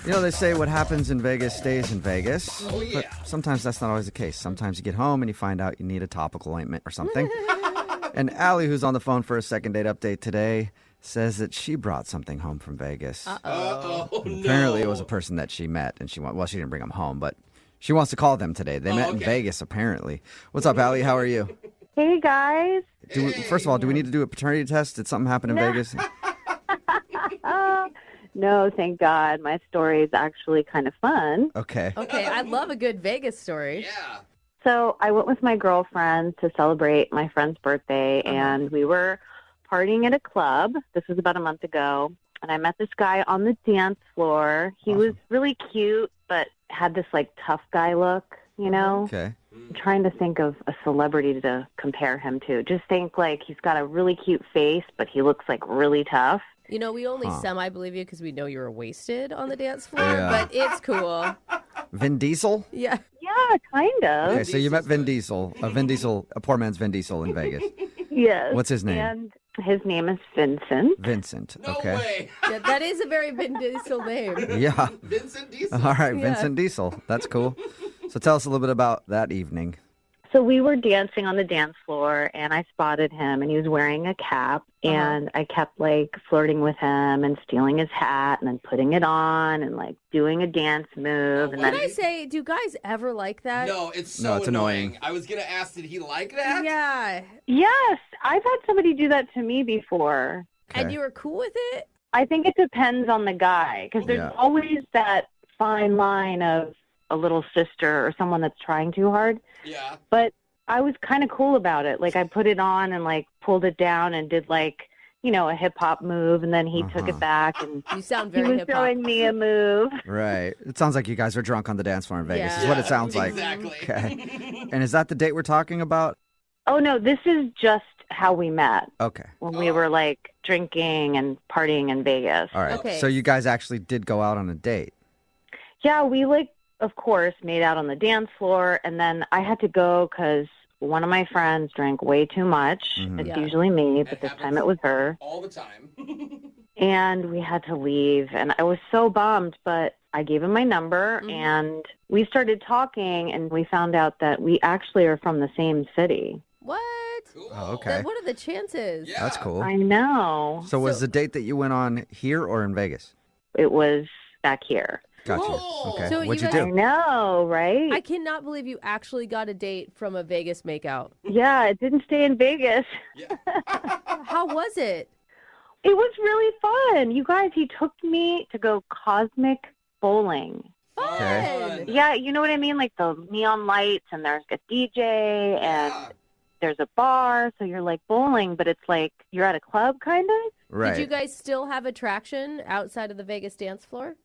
You know, they say what happens in Vegas stays in Vegas. Oh, yeah. But sometimes that's not always the case. Sometimes you get home and you find out you need a topical ointment or something. And Allie, who's on the phone for a second date update today, says that she brought something home from Vegas. Uh-oh, Apparently, no. it was a person that she met, and she didn't bring them home, but she wants to call them today. They met in Vegas, apparently. What's up, Allie? How are you? Hey, guys. First of all, do we need to do a paternity test? Did something happen in Vegas? No, thank God. My story is actually kind of fun. Okay. Okay, I love a good Vegas story. Yeah. So I went with my girlfriend to celebrate my friend's birthday, and we were partying at a club. This was about a month ago, and I met this guy on the dance floor. He was really cute, but had this, tough guy look, you know? Okay. I'm trying to think of a celebrity to compare him to. Just think, he's got a really cute face, but he looks, really tough. You know, we only semi-believe you because we know you were wasted on the dance floor, Yeah. but it's cool. Vin Diesel? Yeah. Yeah, kind of. Okay, so you met Vin Diesel. A poor man's Vin Diesel in Vegas. Yes. What's his name? And his name is Vincent. Vincent. No Okay. way. Yeah, that is a very Vin Diesel name. Yeah. Vincent Diesel. All right, Vincent Diesel. That's cool. So tell us a little bit about that evening. So we were dancing on the dance floor, and I spotted him, and he was wearing a cap, and I kept, flirting with him and stealing his hat and then putting it on and, doing a dance move. And Can then I say, do guys ever like that? No, it's so No, it's annoying. I was going to ask, did he like that? Yeah. Yes, I've had somebody do that to me before. And Okay. you were cool with it? I think it depends on the guy, because there's Yeah. always that fine line of a little sister or someone that's trying too hard. Yeah. But I was kind of cool about it. I put it on and pulled it down and did a hip hop move, and then he took it back and You sound he very was hip-hop. showing me a move. Right. It sounds like you guys are drunk on the dance floor in Vegas, Yeah. is what it sounds like. Exactly. Okay. And is that the date we're talking about? Oh no, this is just how we met Okay. when we were drinking and partying in Vegas. All right. Okay. So you guys actually did go out on a date. Yeah, we of course made out on the dance floor, and then I had to go because one of my friends drank way too much. It's Yeah. usually me, but It this happens. time it was her. All the time. And we had to leave, and I was so bummed, but I gave him my number, and we started talking, and we found out that we actually are from the same city. What? Cool. Oh, okay. What are the chances? Yeah. That's cool. I know. So was the date that you went on here or in Vegas? It was back here. Gotcha. Cool. Okay. So What'd you you guys- I do? know, right? I cannot believe you actually got a date from a Vegas makeout. Yeah, it didn't stay in Vegas. Yeah. How was it? It was really fun. You guys, he took me to go cosmic bowling. Okay. Fun. Yeah, you know what I mean? The neon lights, and there's a DJ, and Yeah. there's a bar, so you're bowling, but it's you're at a club, kind of. Right. Did you guys still have attraction outside of the Vegas dance floor?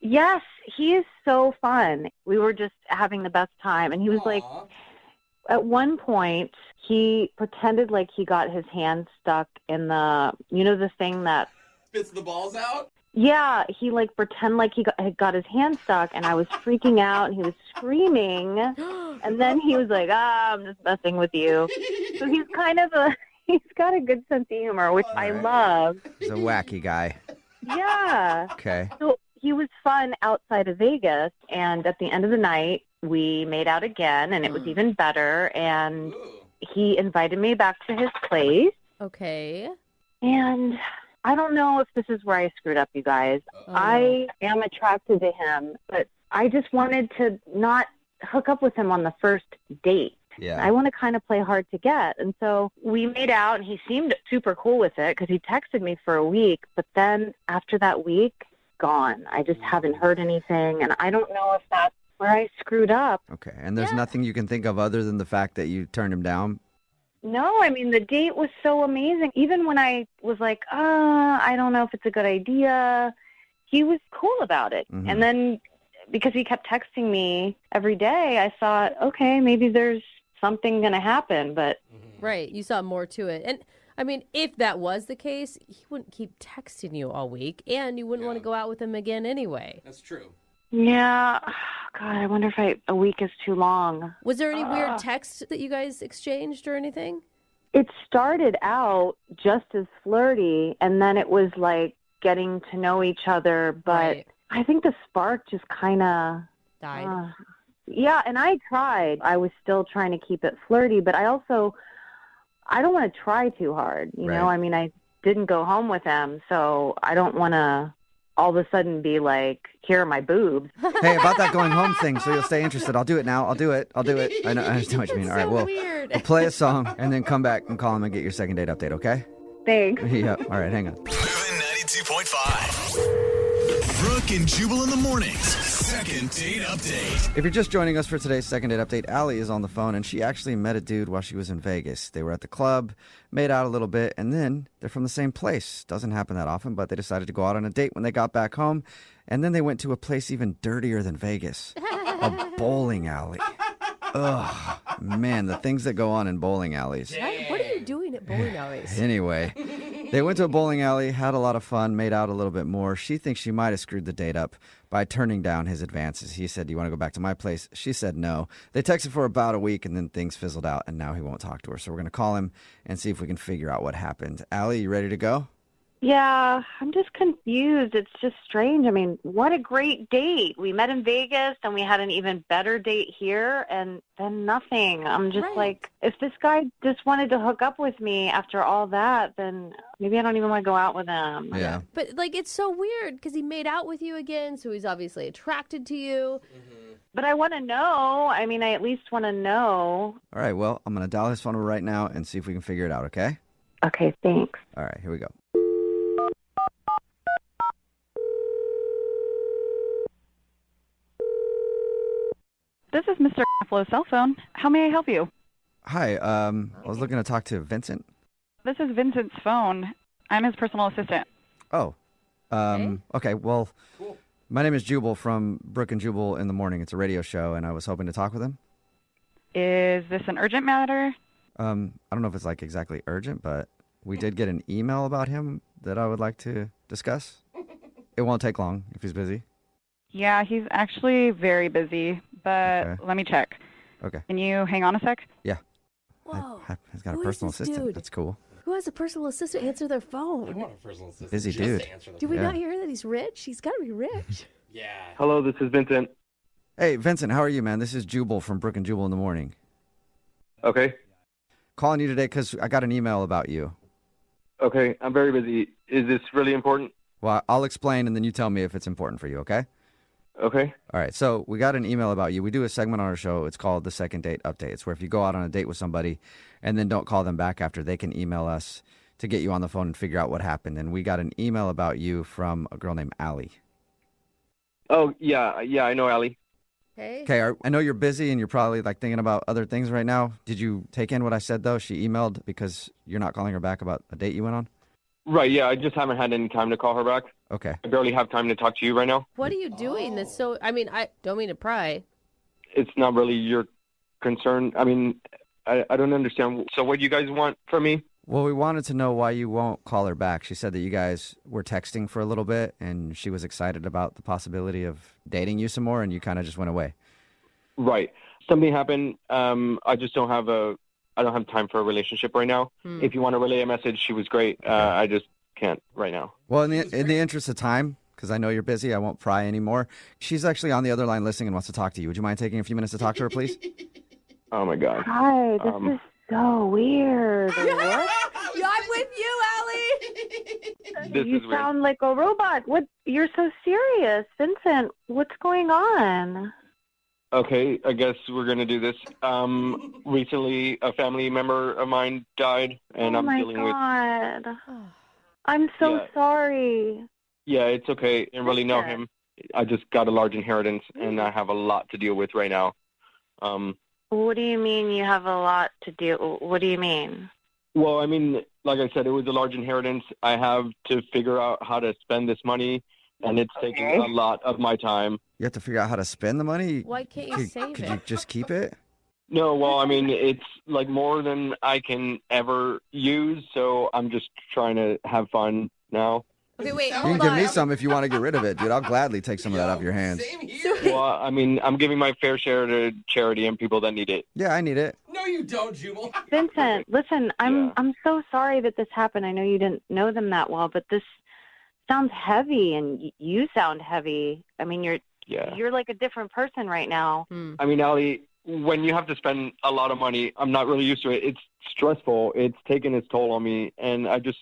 Yes, he is so fun. We were just having the best time, and he was Aw. at one point, he pretended he got his hand stuck in the thing that, Spits the balls out? yeah, he pretend he had got his hand stuck, and I was freaking out, and he was screaming, and then he was I'm just messing with you. So he's he's got a good sense of humor, which I Alright. love. He's a wacky guy. Yeah. Okay. So he was fun outside of Vegas, and at the end of the night, we made out again, and it was even better, and Ooh. he invited me back to his place, Okay. and I don't know if this is where I screwed up, you guys. Oh, I am attracted to him, but I just wanted to not hook up with him on the first date. Yeah. I want to kind of play hard to get. And so we made out, and he seemed super cool with it because he texted me for a week. But then after that week, gone. I just haven't heard anything, and I don't know if that's where I screwed up. Okay. And there's Yeah. nothing you can think of other than the fact that you turned him down? No, I mean, the date was so amazing. Even when I was I don't know if it's a good idea, he was cool about it. Mhm. And then because he kept texting me every day, I thought, okay, maybe there's something going to happen. But Right. You saw more to it. And I mean, if that was the case, he wouldn't keep texting you all week, and you wouldn't want to go out with him again anyway. That's true. yeah, God, I wonder if a week is too long. Was there any weird texts that you guys exchanged or anything? It started out just as flirty, and then it was getting to know each other, but Right. I think the spark just kind of Died. Yeah, and I tried. I was still trying to keep it flirty, but I don't want to try too hard. You know, Right. I mean, I didn't go home with him, so I don't want to all of a sudden be like, here are my boobs. Hey, about that going home thing, so you'll stay interested. I'll do it now. I'll do it. I know. I understand what you mean. That's All right, so well, weird. we'll play a song and then come back and call him and get your second date update, okay? Thanks. Yeah. All right, hang on. Moving 92.5. Brooke and Jubal in the mornings. Second date update. If you're just joining us for today's second date update, Allie is on the phone, and she actually met a dude while she was in Vegas. They were at the club, made out a little bit, and then they're from the same place. Doesn't happen that often, but they decided to go out on a date when they got back home, and then they went to a place even dirtier than Vegas, a bowling alley. Ugh, man, the things that go on in bowling alleys. What are you doing at bowling alleys? Anyway, they went to a bowling alley, had a lot of fun, made out a little bit more. She thinks she might have screwed the date up by turning down his advances. He said, "Do you want to go back to my place?" She said no. They texted for about a week, and then things fizzled out, and now he won't talk to her. So we're going to call him and see if we can figure out what happened. Allie, you ready to go? Yeah, I'm just confused. It's just strange. I mean, what a great date. We met in Vegas, and we had an even better date here, and then nothing. I'm just Right. like, if this guy just wanted to hook up with me after all that, then maybe I don't even want to go out with him. Yeah. But, like, it's so weird because he made out with you again, so he's obviously attracted to you. But I want to know. I mean, I at least want to know. All right, well, I'm going to dial his phone number right now and see if we can figure it out, okay? Okay, thanks. All right, here we go. This is Mr. Flow's cell phone. How may I help you? Hi, I was looking to talk to Vincent. This is Vincent's phone. I'm his personal assistant. Oh, okay, well, Cool. my name is Jubal from Brooke and Jubal in the Morning. It's a radio show, and I was hoping to talk with him. Is this an urgent matter? I don't know if it's like exactly urgent, but we did get an email about him that I would like to discuss. It won't take long if he's busy. Yeah, he's actually very busy, but Okay. let me check. Okay. Can you hang on a sec? Whoa. He's got a Who is personal this assistant. dude? That's cool. Who has a personal assistant answer their I phone? want a personal assistant. Busy just dude. to answer the Do we Yeah. not hear that he's rich? He's got to be rich. Yeah. Hello, this is Vincent. Hey, Vincent, how are you, man? This is Jubal from Brooke and Jubal in the Morning. Okay. Calling you today because I got an email about you. Okay, I'm very busy. Is this really important? Well, I'll explain, and then you tell me if it's important for you, okay? Okay. All right, so we got an email about you. We do a segment on our show. It's called the Second Date Update. It's where if you go out on a date with somebody and then don't call them back after, they can email us to get you on the phone and figure out what happened. And we got an email about you from a girl named Allie. Oh, yeah, I know Allie. Hey. Okay, I know you're busy and you're probably like thinking about other things right now. Did you take in what I said, though? She emailed because you're not calling her back about a date you went on? Right, yeah, I just haven't had any time to call her back. Okay. I barely have time to talk to you right now. What are you doing that's so... I mean, I don't mean to pry. It's not really your concern. I mean, I don't understand. So what do you guys want from me? Well, we wanted to know why you won't call her back. She said that you guys were texting for a little bit, and she was excited about the possibility of dating you some more, and you kind of just went away. Right. Something happened. I just don't have time for a relationship right now. If you want to relay a message, she was great. I just can't right now. Well, in the interest of time, because I know you're busy, I won't pry anymore. She's actually on the other line listening and wants to talk to you. Would you mind taking a few minutes to talk to her, please? Oh my God. Hi, this is so weird. What? Yeah, I'm with you, Allie. This You is weird. sound like a robot. What? You're so serious, Vincent. What's going on? Okay, I guess we're gonna do this. Recently, a family member of mine died, and Oh I'm my dealing with. God. I'm so Yeah. sorry. Yeah, it's okay. I didn't really know him. I just got a large inheritance, and I have a lot to deal with right now. What do you mean you have a lot to do? What do you mean? Well, I mean, like I said, it was a large inheritance. I have to figure out how to spend this money, and it's taking a lot of my time. You have to figure out how to spend the money? Why can't you save Could it? you just keep it? No, well, I mean, it's like more than I can ever use, so I'm just trying to have fun now. Okay, wait, You can hold give on. me some if you want to get rid of it, dude. I'll gladly take some of that off your hands. Same here. Well, I mean, I'm giving my fair share to charity and people that need it. Yeah, I need it. No, you don't, Jubal. Vincent, listen, Yeah. I'm so sorry that this happened. I know you didn't know them that well, but this sounds heavy, and you sound heavy. I mean, you're like a different person right now. I mean, Allie, when you have to spend a lot of money, I'm not really used to it. It's stressful. It's taken its toll on me, and I just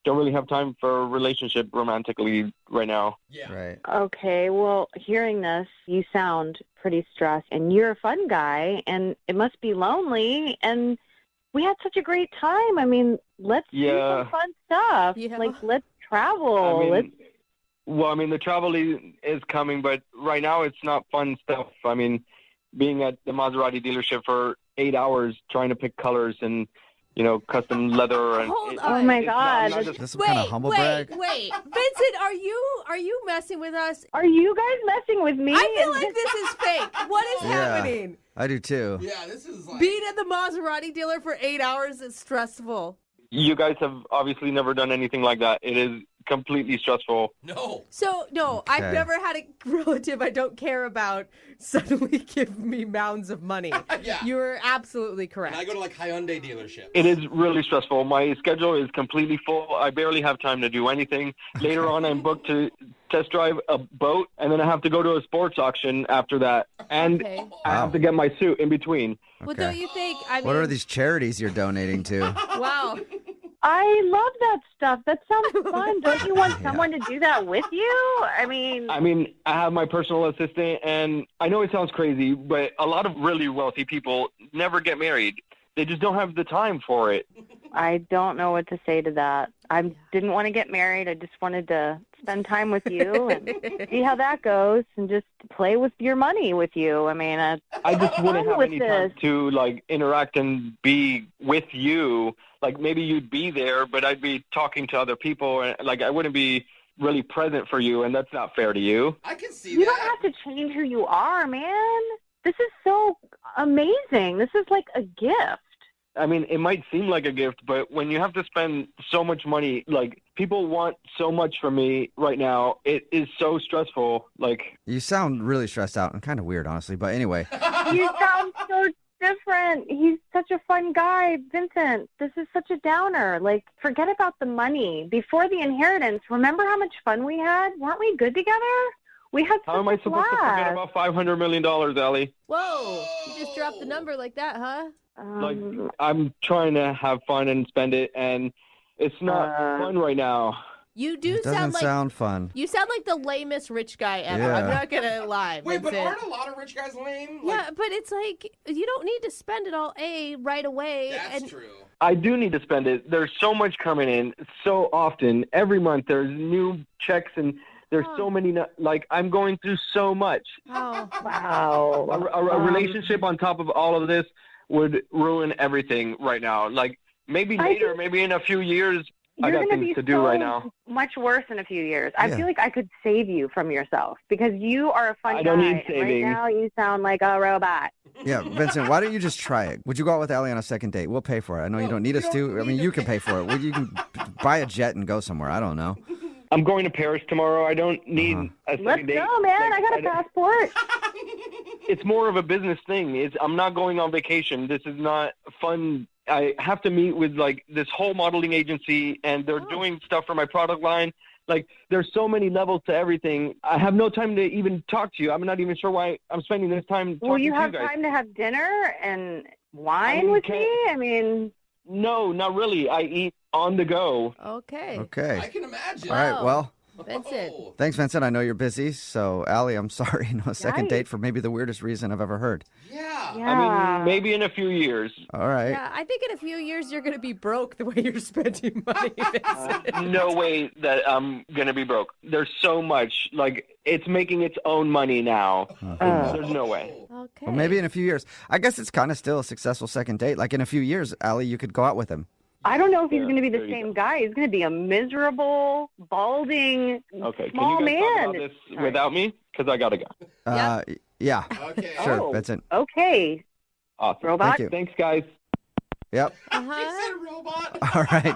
don't really have time for a relationship romantically right now. Yeah. Right. Okay, well, hearing this, you sound pretty stressed, and you're a fun guy, and it must be lonely, and we had such a great time. I mean, let's do some fun stuff. Yeah. Like, let's travel. I mean, the travel is coming, but right now it's not fun stuff. I mean, being at the Maserati dealership for 8 hours trying to pick colors and, custom leather. And Hold on. Oh, my God. This some kind of humble brag? Wait. Vincent, are you messing with us? Are you guys messing with me? I feel like this is fake. What is happening? I do too. Yeah, this is like... Being at the Maserati dealer for 8 hours is stressful. You guys have obviously never done anything like that. It is completely stressful. No. So, no, Okay. I've never had a relative I don't care about suddenly give me mounds of money. Yeah. You're absolutely correct. And I go to like Hyundai dealership. It is really stressful. My schedule is completely full. I barely have time to do anything. Later on, I'm booked to test drive a boat, and then I have to go to a sports auction after that. And Okay. I have to get my suit in between. Well, Okay. don't you think? I mean, What are these charities you're donating to? Wow. I love that stuff. That sounds fun. Don't you want someone to do that with you? I mean, I have my personal assistant, and I know it sounds crazy, but a lot of really wealthy people never get married. They just don't have the time for it. I don't know what to say to that. I didn't want to get married. I just wanted to spend time with you and see how that goes and just play with your money with you. I mean, I just wouldn't have with any time this. to interact and be with you. Like maybe you'd be there, but I'd be talking to other people, and I wouldn't be really present for you, and that's not fair to you. I can see You that. don't have to change who you are, man. This is so amazing. This is like a gift. I mean, it might seem like a gift, but when you have to spend so much money, people want so much from me right now, it is so stressful. You sound really stressed out and kind of weird, honestly. But anyway, You sound so different. He's such a fun guy, Vincent. This is such a downer. Forget about the money. Before the inheritance, remember how much fun we had? Weren't we good together? We had how am I supposed to forget about $500 million, Allie? Whoa. You just dropped the number like that, huh? I'm trying to have fun and spend it, and it's not fun right now. You do it doesn't sound like sound fun. you sound like the lamest rich guy ever. Yeah. I'm not gonna lie. Wait, but Vincent. aren't a lot of rich guys lame? Yeah, but it's like you don't need to spend it all right away. That's and true. I do need to spend it. There's so much coming in so often. Every month there's new checks, and there's so many. I'm going through so much. Oh, Wow. A relationship on top of all of this would ruin everything right now. Maybe later, maybe in a few years, I You're got going to things be to do so right now. much worse in a few years. I Yeah. feel like I could save you from yourself because you are a fun guy. I don't need and saving. Right now, you sound like a robot. Yeah, Vincent, why don't you just try it? Would you go out with Allie on a second date? We'll pay for it. I know you don't need us to. I mean, you can pay for it. You can buy a jet and go somewhere. I don't know. I'm going to Paris tomorrow. I don't need a second Let's date. go, man. I got a passport. It's more of a business thing. I'm not going on vacation. This is not fun. I have to meet with this whole modeling agency, and they're doing stuff for my product line. There's so many levels to everything. I have no time to even talk to you. I'm not even sure why I'm spending this time talking Will you to have you guys. time to have dinner and wine I mean, with me? I mean, No, not really. I eat on the go. okay. Okay. I can imagine. All right, well, Vincent. Oh. thanks, Vincent. I know you're busy. So, Allie, I'm sorry. No second Yikes. date for maybe the weirdest reason I've ever heard. Yeah. yeah. I mean, maybe in a few years. All right. Yeah, I think in a few years you're going to be broke the way you're spending money, Vincent. No way that I'm going to be broke. There's so much. It's making its own money now. There's no way. Okay. Well, maybe in a few years. I guess it's kind of still a successful second date. In a few years, Allie, you could go out with him. I don't know if he's Yeah, going to be the there you same go. guy. He's going to be a miserable, balding, Okay, small can you guys man. talk about this without me? Because I got to go. Yeah. Okay. Sure, Oh. Vincent. Okay, Awesome. robot. Thank you. Thanks, guys. Yep. He Uh-huh. said robot. All right.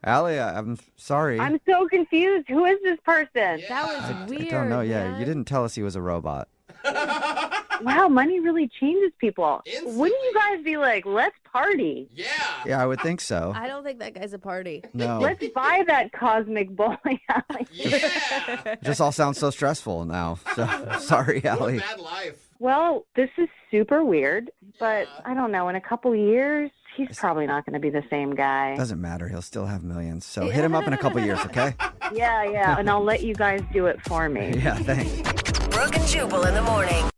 Allie, I'm sorry. I'm so confused. Who is this person? That was weird. I don't know. Yeah, man. you didn't tell us he was a robot. wow, money really changes people. Instantly. Wouldn't you guys be like, let's party? Yeah. Yeah, I would think so. I don't think that guy's a party. No. Let's buy that cosmic bowling alley. Yeah. Just all sounds so stressful now. So sorry, What a Allie. bad life. Well, this is super weird, but I don't know. In a couple years, he's probably not going to be the same guy. Doesn't matter. He'll still have millions. So hit him up in a couple years, okay? Yeah, and I'll let you guys do it for me. Yeah, thanks. Brooke and Jubal in the morning.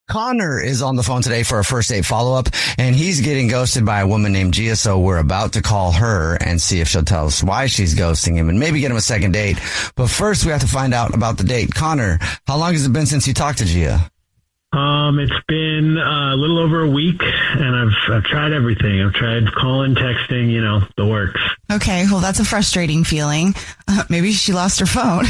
Connor is on the phone today for a first date follow-up, and he's getting ghosted by a woman named Gia, so we're about to call her and see if she'll tell us why she's ghosting him and maybe get him a second date. But first, we have to find out about the date. Connor, how long has it been since you talked to Gia? It's been a little over a week, and I've tried everything. I've tried calling, texting, the works. Okay, well, that's a frustrating feeling. Maybe she lost her phone.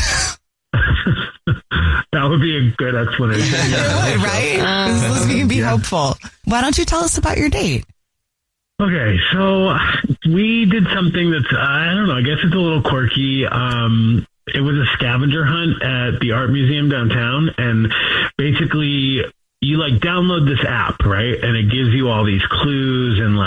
That would be a good explanation. It would, right? We can be hopeful. Why don't you tell us about your date? Okay, so we did something that's, I don't know, I guess it's a little quirky. It was a scavenger hunt at the art museum downtown, and basically you download this app, right? And it gives you all these clues and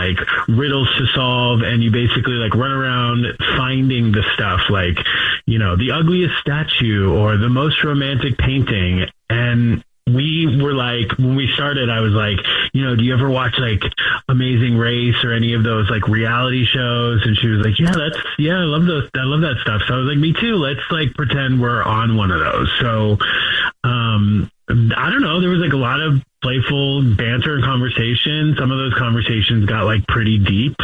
riddles to solve, and you basically run around finding the stuff, the ugliest statue or the most romantic painting. And we were when we started, I was do you ever watch Amazing Race or any of those reality shows? And she was I love those. I love that stuff. So I was me too. Let's pretend we're on one of those. So, I don't know. There was a lot of playful banter and conversation. Some of those conversations got pretty deep.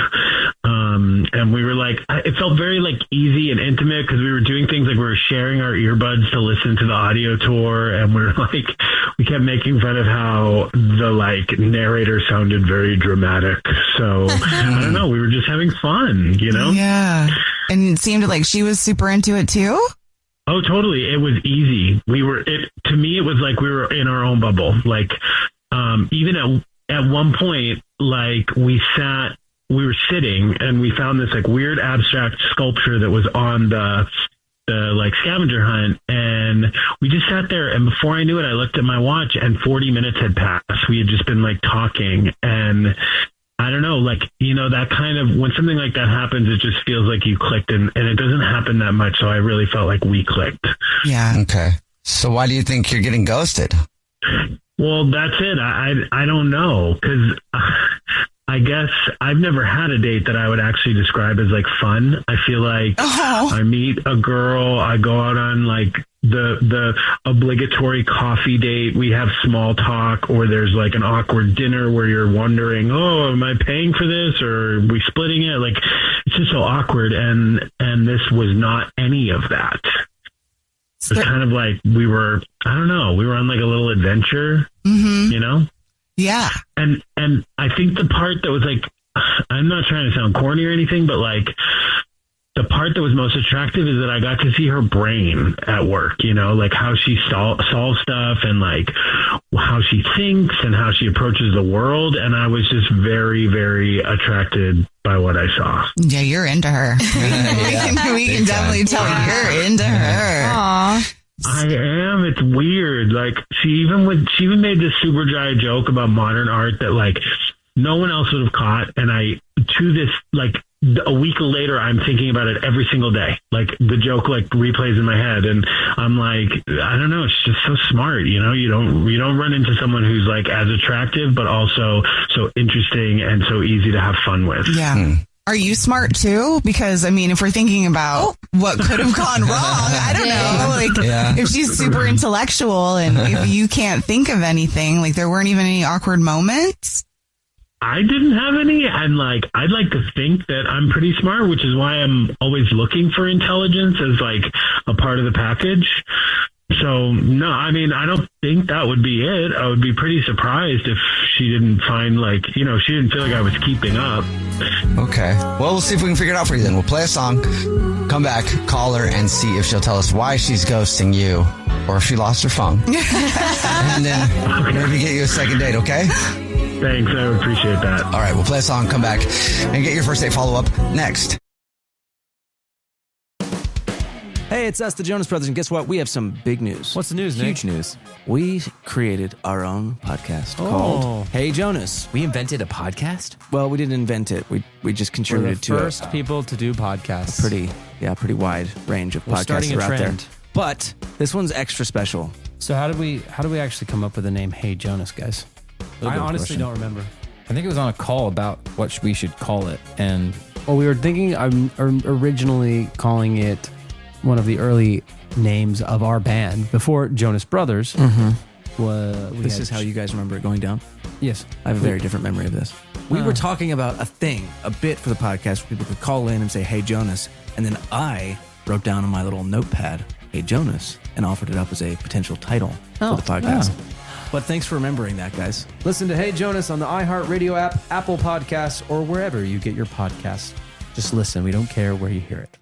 And we were it felt very easy and intimate because we were doing things we were sharing our earbuds to listen to the audio tour. And we were we kept making fun of how the narrator sounded very dramatic. So I don't know. We were just having fun, Yeah. And it seemed she was super into it too. Oh, totally. It was easy. To me, it was we were in our own bubble. Even at one point, we were sitting and we found this weird abstract sculpture that was on the scavenger hunt. And we just sat there. And before I knew it, I looked at my watch and 40 minutes had passed. We had just been talking, and I don't know, that kind of, when something like that happens, it just feels you clicked, and it doesn't happen that much. So I really felt we clicked. Yeah. Okay. So why do you think you're getting ghosted? Well, that's it. I don't know, because I guess I've never had a date that I would actually describe as fun. I feel I meet a girl, I go out on the obligatory coffee date. We have small talk, or there's an awkward dinner where you're wondering, oh, am I paying for this or are we splitting it? It's just so awkward. And this was not any of that. It's kind of we were, I don't know, we were on a little adventure, Yeah. And I think the part that was I'm not trying to sound corny or anything, but the part that was most attractive is that I got to see her brain at work, how she solves stuff and how she thinks and how she approaches the world. And I was just very, very attracted by what I saw. Yeah, you're into her. We can definitely tell you're into her. Aww. I am. It's weird. She even made this super dry joke about modern art that no one else would have caught. And a week later, I'm thinking about it every single day. The joke replays in my head, and I'm I don't know. It's just so smart. You don't run into someone who's as attractive, but also so interesting and so easy to have fun with. Yeah. Are you smart too? Because if we're thinking about what could have gone wrong, I don't know. If she's super intellectual and if you can't think of anything, there weren't even any awkward moments. I didn't have any, and I'd like to think that I'm pretty smart, which is why I'm always looking for intelligence as a part of the package. So no, I don't think that would be it. I would be pretty surprised if she didn't find she didn't feel I was keeping up. Okay. Well, we'll see if we can figure it out for you then. We'll play a song, come back, call her, and see if she'll tell us why she's ghosting you or if she lost her phone. And then maybe get you a second date, okay? Thanks. I appreciate that. All right. We'll play a song, come back, and get your first date follow-up next. Hey, it's us, the Jonas Brothers, and guess what? We have some big news. What's the news, Nick? Huge news. We created our own podcast called Hey Jonas. We invented a podcast? Well, we didn't invent it. We just contributed to it. We're the first people to do podcasts. Pretty wide range of podcasts that are out there. But this one's extra special. So how do we actually come up with the name Hey Jonas, guys? I honestly don't remember. I think it was on a call about what we should call it, and we were thinking originally calling it one of the early names of our band before Jonas Brothers. This is how you guys remember it going down? Yes. I have a very different memory of this. We were talking about a bit for the podcast where people could call in and say, Hey Jonas. And then I wrote down on my little notepad, Hey Jonas, and offered it up as a potential title for the podcast. Yeah. But thanks for remembering that, guys. Listen to Hey Jonas on the iHeartRadio app, Apple Podcasts, or wherever you get your podcasts. Just listen. We don't care where you hear it.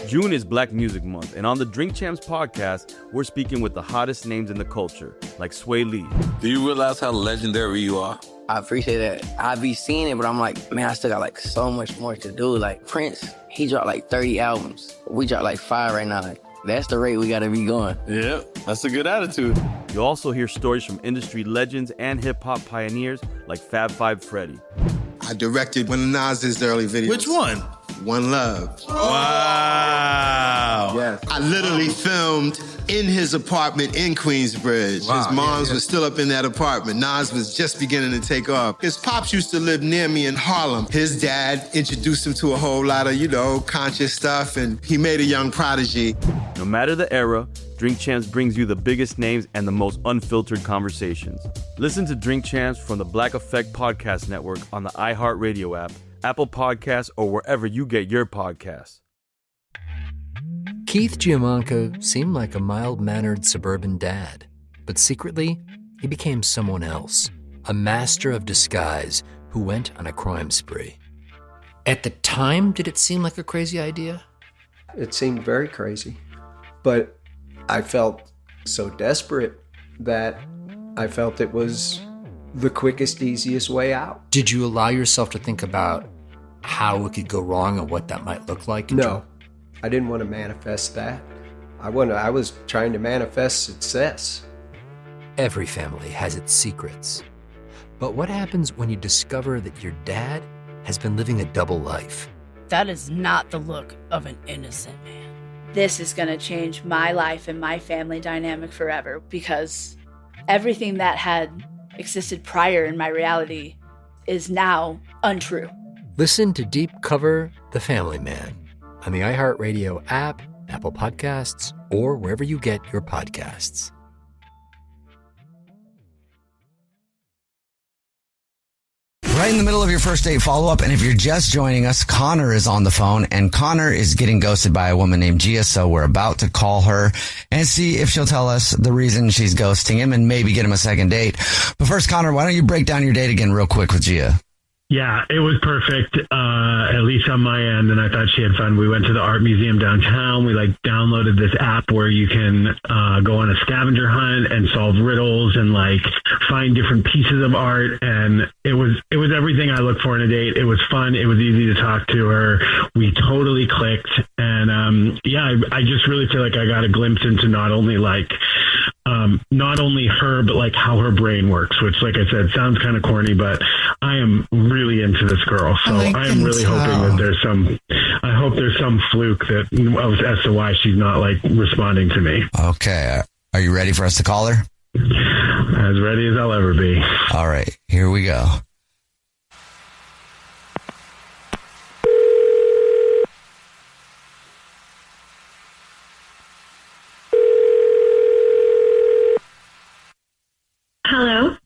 June is Black Music Month, and on the Drink Champs podcast, we're speaking with the hottest names in the culture, like Sway Lee. Do you realize how legendary you are? I appreciate that. I be seeing it, but I'm like, man, I still got like so much more to do. Like Prince, he dropped like 30 albums. We dropped like 5 right now. Like, that's the rate we gotta be going. Yeah, that's a good attitude. You'll also hear stories from industry legends and hip-hop pioneers like Fab Five Freddy. I directed one of Nas's early videos. Which one? One Love. Wow. Yes. I literally filmed in his apartment in Queensbridge. Wow. His mom's was still up in that apartment. Nas was just beginning to take off. His pops used to live near me in Harlem. His dad introduced him to a whole lot of, conscious stuff, and he made a young prodigy. No matter the era, Drink Champs brings you the biggest names and the most unfiltered conversations. Listen to Drink Champs from the Black Effect Podcast Network on the iHeartRadio app, Apple Podcasts, or wherever you get your podcasts. Keith Giamanco seemed like a mild-mannered suburban dad, but secretly, he became someone else, a master of disguise who went on a crime spree. At the time, did it seem like a crazy idea? It seemed very crazy, but I felt so desperate that I felt it was the quickest, easiest way out. Did you allow yourself to think about how it could go wrong and what that might look like? No, I didn't want to manifest that. I was trying to manifest success. Every family has its secrets. But what happens when you discover that your dad has been living a double life? That is not the look of an innocent man. This is going to change my life and my family dynamic forever, because everything that had existed prior in my reality is now untrue. Listen to Deep Cover The Family Man on the iHeartRadio app, Apple Podcasts, or wherever you get your podcasts. Right in the middle of your first date follow-up, and if you're just joining us, Connor is on the phone, and Connor is getting ghosted by a woman named Gia, so we're about to call her and see if she'll tell us the reason she's ghosting him and maybe get him a second date. But first, Connor, why don't you break down your date again real quick with Gia? Yeah, it was perfect, at least on my end, and I thought she had fun. We went to the art museum downtown. We downloaded this app where you can go on a scavenger hunt and solve riddles and find different pieces of art, and it was everything I look for in a date. It was fun. It was easy to talk to her. We totally clicked, and I just really feel like I got a glimpse into not only her, but how her brain works, which, like I said, sounds kind of corny, but I am really into this girl. So I'm really hoping that there's some fluke as to why she's not responding to me. Okay. Are you ready for us to call her? As ready as I'll ever be. All right. Here we go. Hello.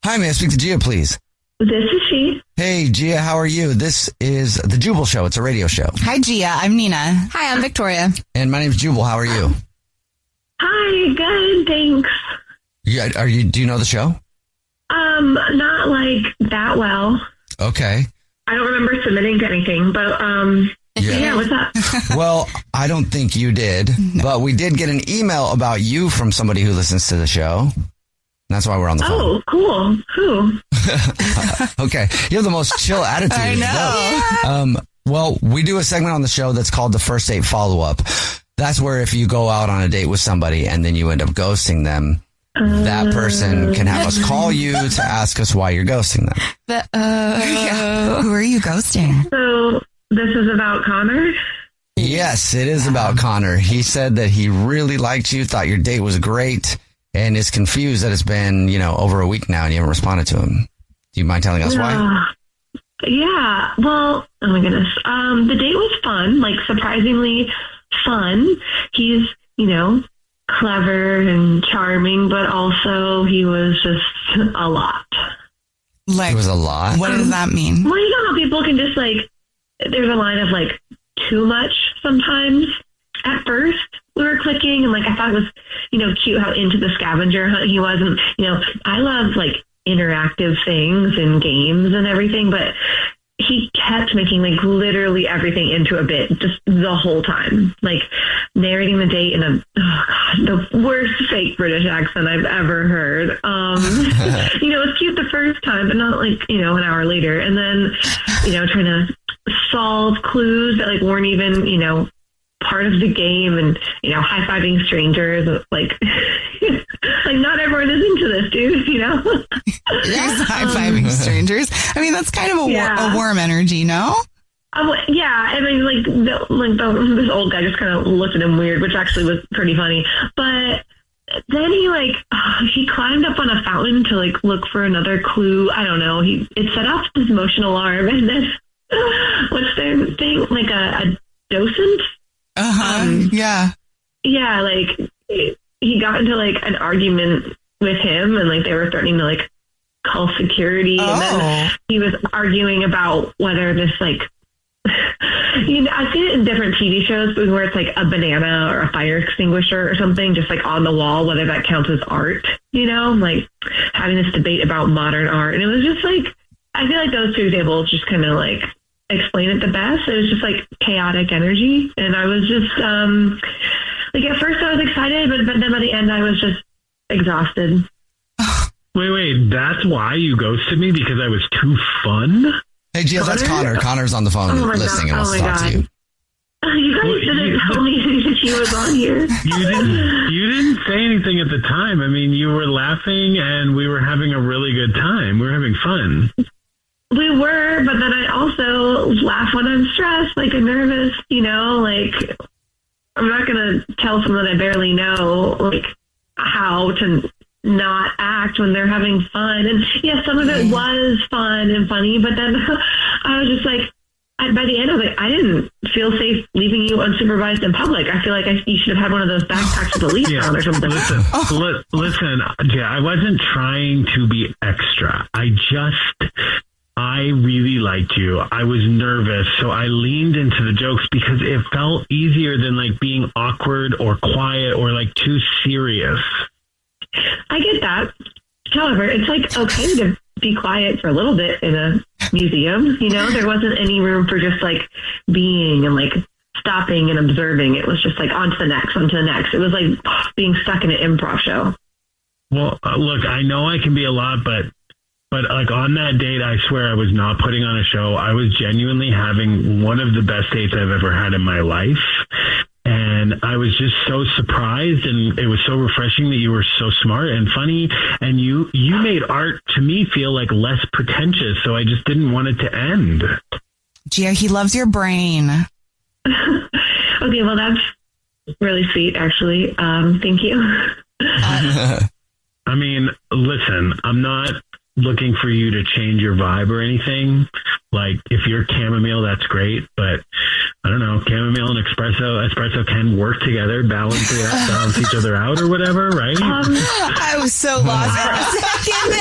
Hi, may I speak to Gia, please? This is she. Hey, Gia, how are you? This is the Jubal Show. It's a radio show. Hi, Gia. I'm Nina. Hi, I'm Victoria. And my name's Jubal. How are you? Hi, good, thanks. Yeah, do you know the show? Not that well. Okay. I don't remember submitting to anything, but yeah, what's up? Well, I don't think you did, but we did get an email about you from somebody who listens to the show. That's why we're on the phone. Oh, cool. Who? Okay. You have the most chill attitude. I know. Yeah. Well, we do a segment on the show that's called the first date follow-up. That's where if you go out on a date with somebody and then you end up ghosting them, that person can have us call you to ask us why you're ghosting them. Who are you ghosting? So this is about Connor? Yes, it is about Connor. He said that he really liked you, thought your date was great, and is confused that it's been, over a week now and you haven't responded to him. Do you mind telling us why? Yeah. Well, oh my goodness. The date was fun, like surprisingly fun. He's, clever and charming, but also he was just a lot. Like, it was a lot? What does that mean? Well, you know how people can just there's a line of too much sometimes. At first, we were clicking and I thought it was, cute how into the scavenger hunt he was. And, I love interactive things and games and everything, but he kept making literally everything into a bit just the whole time, narrating the date in the worst fake British accent I've ever heard. It was cute the first time, but not an hour later. And then, trying to solve clues that weren't even, part of the game and, high-fiving strangers. Not everyone is into this, dude, There's high-fiving strangers. I mean, that's kind of a warm energy, no? Yeah, I mean, this old guy just kind of looked at him weird, which actually was pretty funny. But then he climbed up on a fountain to look for another clue. I don't know. It set off this motion alarm, and then what's their thing? A docent? Yeah. Yeah, he got into an argument with him, and they were threatening to call security, and then he was arguing about whether this I've seen it in different TV shows where it's a banana or a fire extinguisher or something just on the wall, whether that counts as art, having this debate about modern art. And it was just I feel those two examples just kind of explain it the best. It was just chaotic energy. And I was just at first I was excited, but then by the end I was just exhausted. Wait, that's why you ghosted me? Because I was too fun? Hey, Jill, that's Connor. Connor's on the phone listening and wants to talk to you. You guys didn't tell me that she was on here. You didn't say anything at the time. I mean, you were laughing and we were having a really good time. We were having fun. We were, but then I also laugh when I'm stressed, I'm nervous, I'm not going to tell someone I barely know, how to not act when they're having fun. And yeah, some of it was fun and funny, but then I was just by the end, I was I didn't feel safe leaving you unsupervised in public. I feel you should have had one of those backpacks with a leash on or something. Listen, yeah, I wasn't trying to be extra. I really liked you. I was nervous, so I leaned into the jokes because it felt easier than being awkward or quiet or too serious. I get that. However, it's okay to be quiet for a little bit in a museum. There wasn't any room for just being and stopping and observing. It was just on to the next. It was being stuck in an improv show. Well, look, I know I can be a lot, but on that date, I swear I was not putting on a show. I was genuinely having one of the best dates I've ever had in my life. And I was just so surprised, and it was so refreshing that you were so smart and funny, and you made art to me feel less pretentious, so I just didn't want it to end. Gio, he loves your brain. Okay, well, that's really sweet, actually. Thank you. I mean, listen, I'm not looking for you to change your vibe or anything. If you're chamomile, that's great, but I don't know, chamomile and espresso can work together, balance each other out or whatever, right? I was so lost for a second.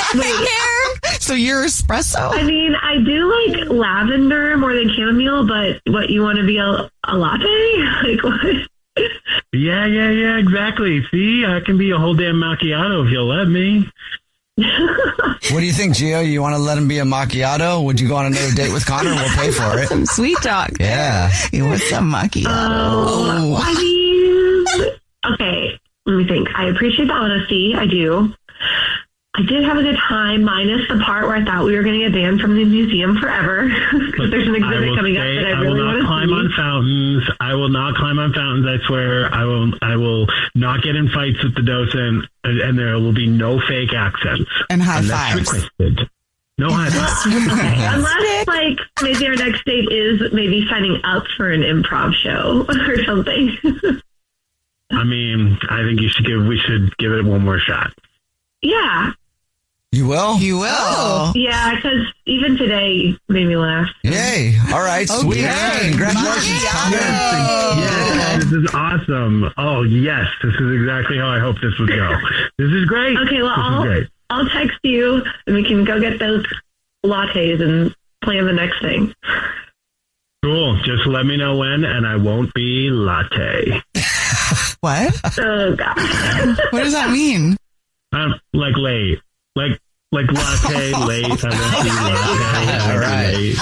So you're espresso? I mean, I do lavender more than chamomile, but what, you want to be a latte? What? Yeah, exactly. See, I can be a whole damn macchiato if you'll let me. What do you think, Gio? You want to let him be a macchiato? Would you go on another date with Connor? We'll pay for it. Some sweet talk. Yeah. He wants some macchiato. I mean, okay, let me think. I appreciate the honesty. I do. I did have a good time, minus the part where I thought we were going to get banned from the museum forever because there's an exhibit coming up that I really want to see. I will not climb on fountains. I will not climb on fountains. I swear. I will not get in fights with the docent, and there will be no fake accents and high unless fives. Requested. No high fives. Unless, like, maybe our next date is maybe signing up for an improv show or something. I mean, I think we should give it one more shot. Yeah. You will? You will. Yeah, because even today made me laugh. Yay. All right. Sweet. Okay. Congratulations. Yes, this is awesome. Oh, yes. This is exactly how I hoped this would go. This is great. Okay, well, I'll text you and we can go get those lattes and plan the next thing. Cool. Just let me know when, and I won't be latte. What? Oh, God. What does that mean? Like late. Like latte, late. I won't be latte. All right.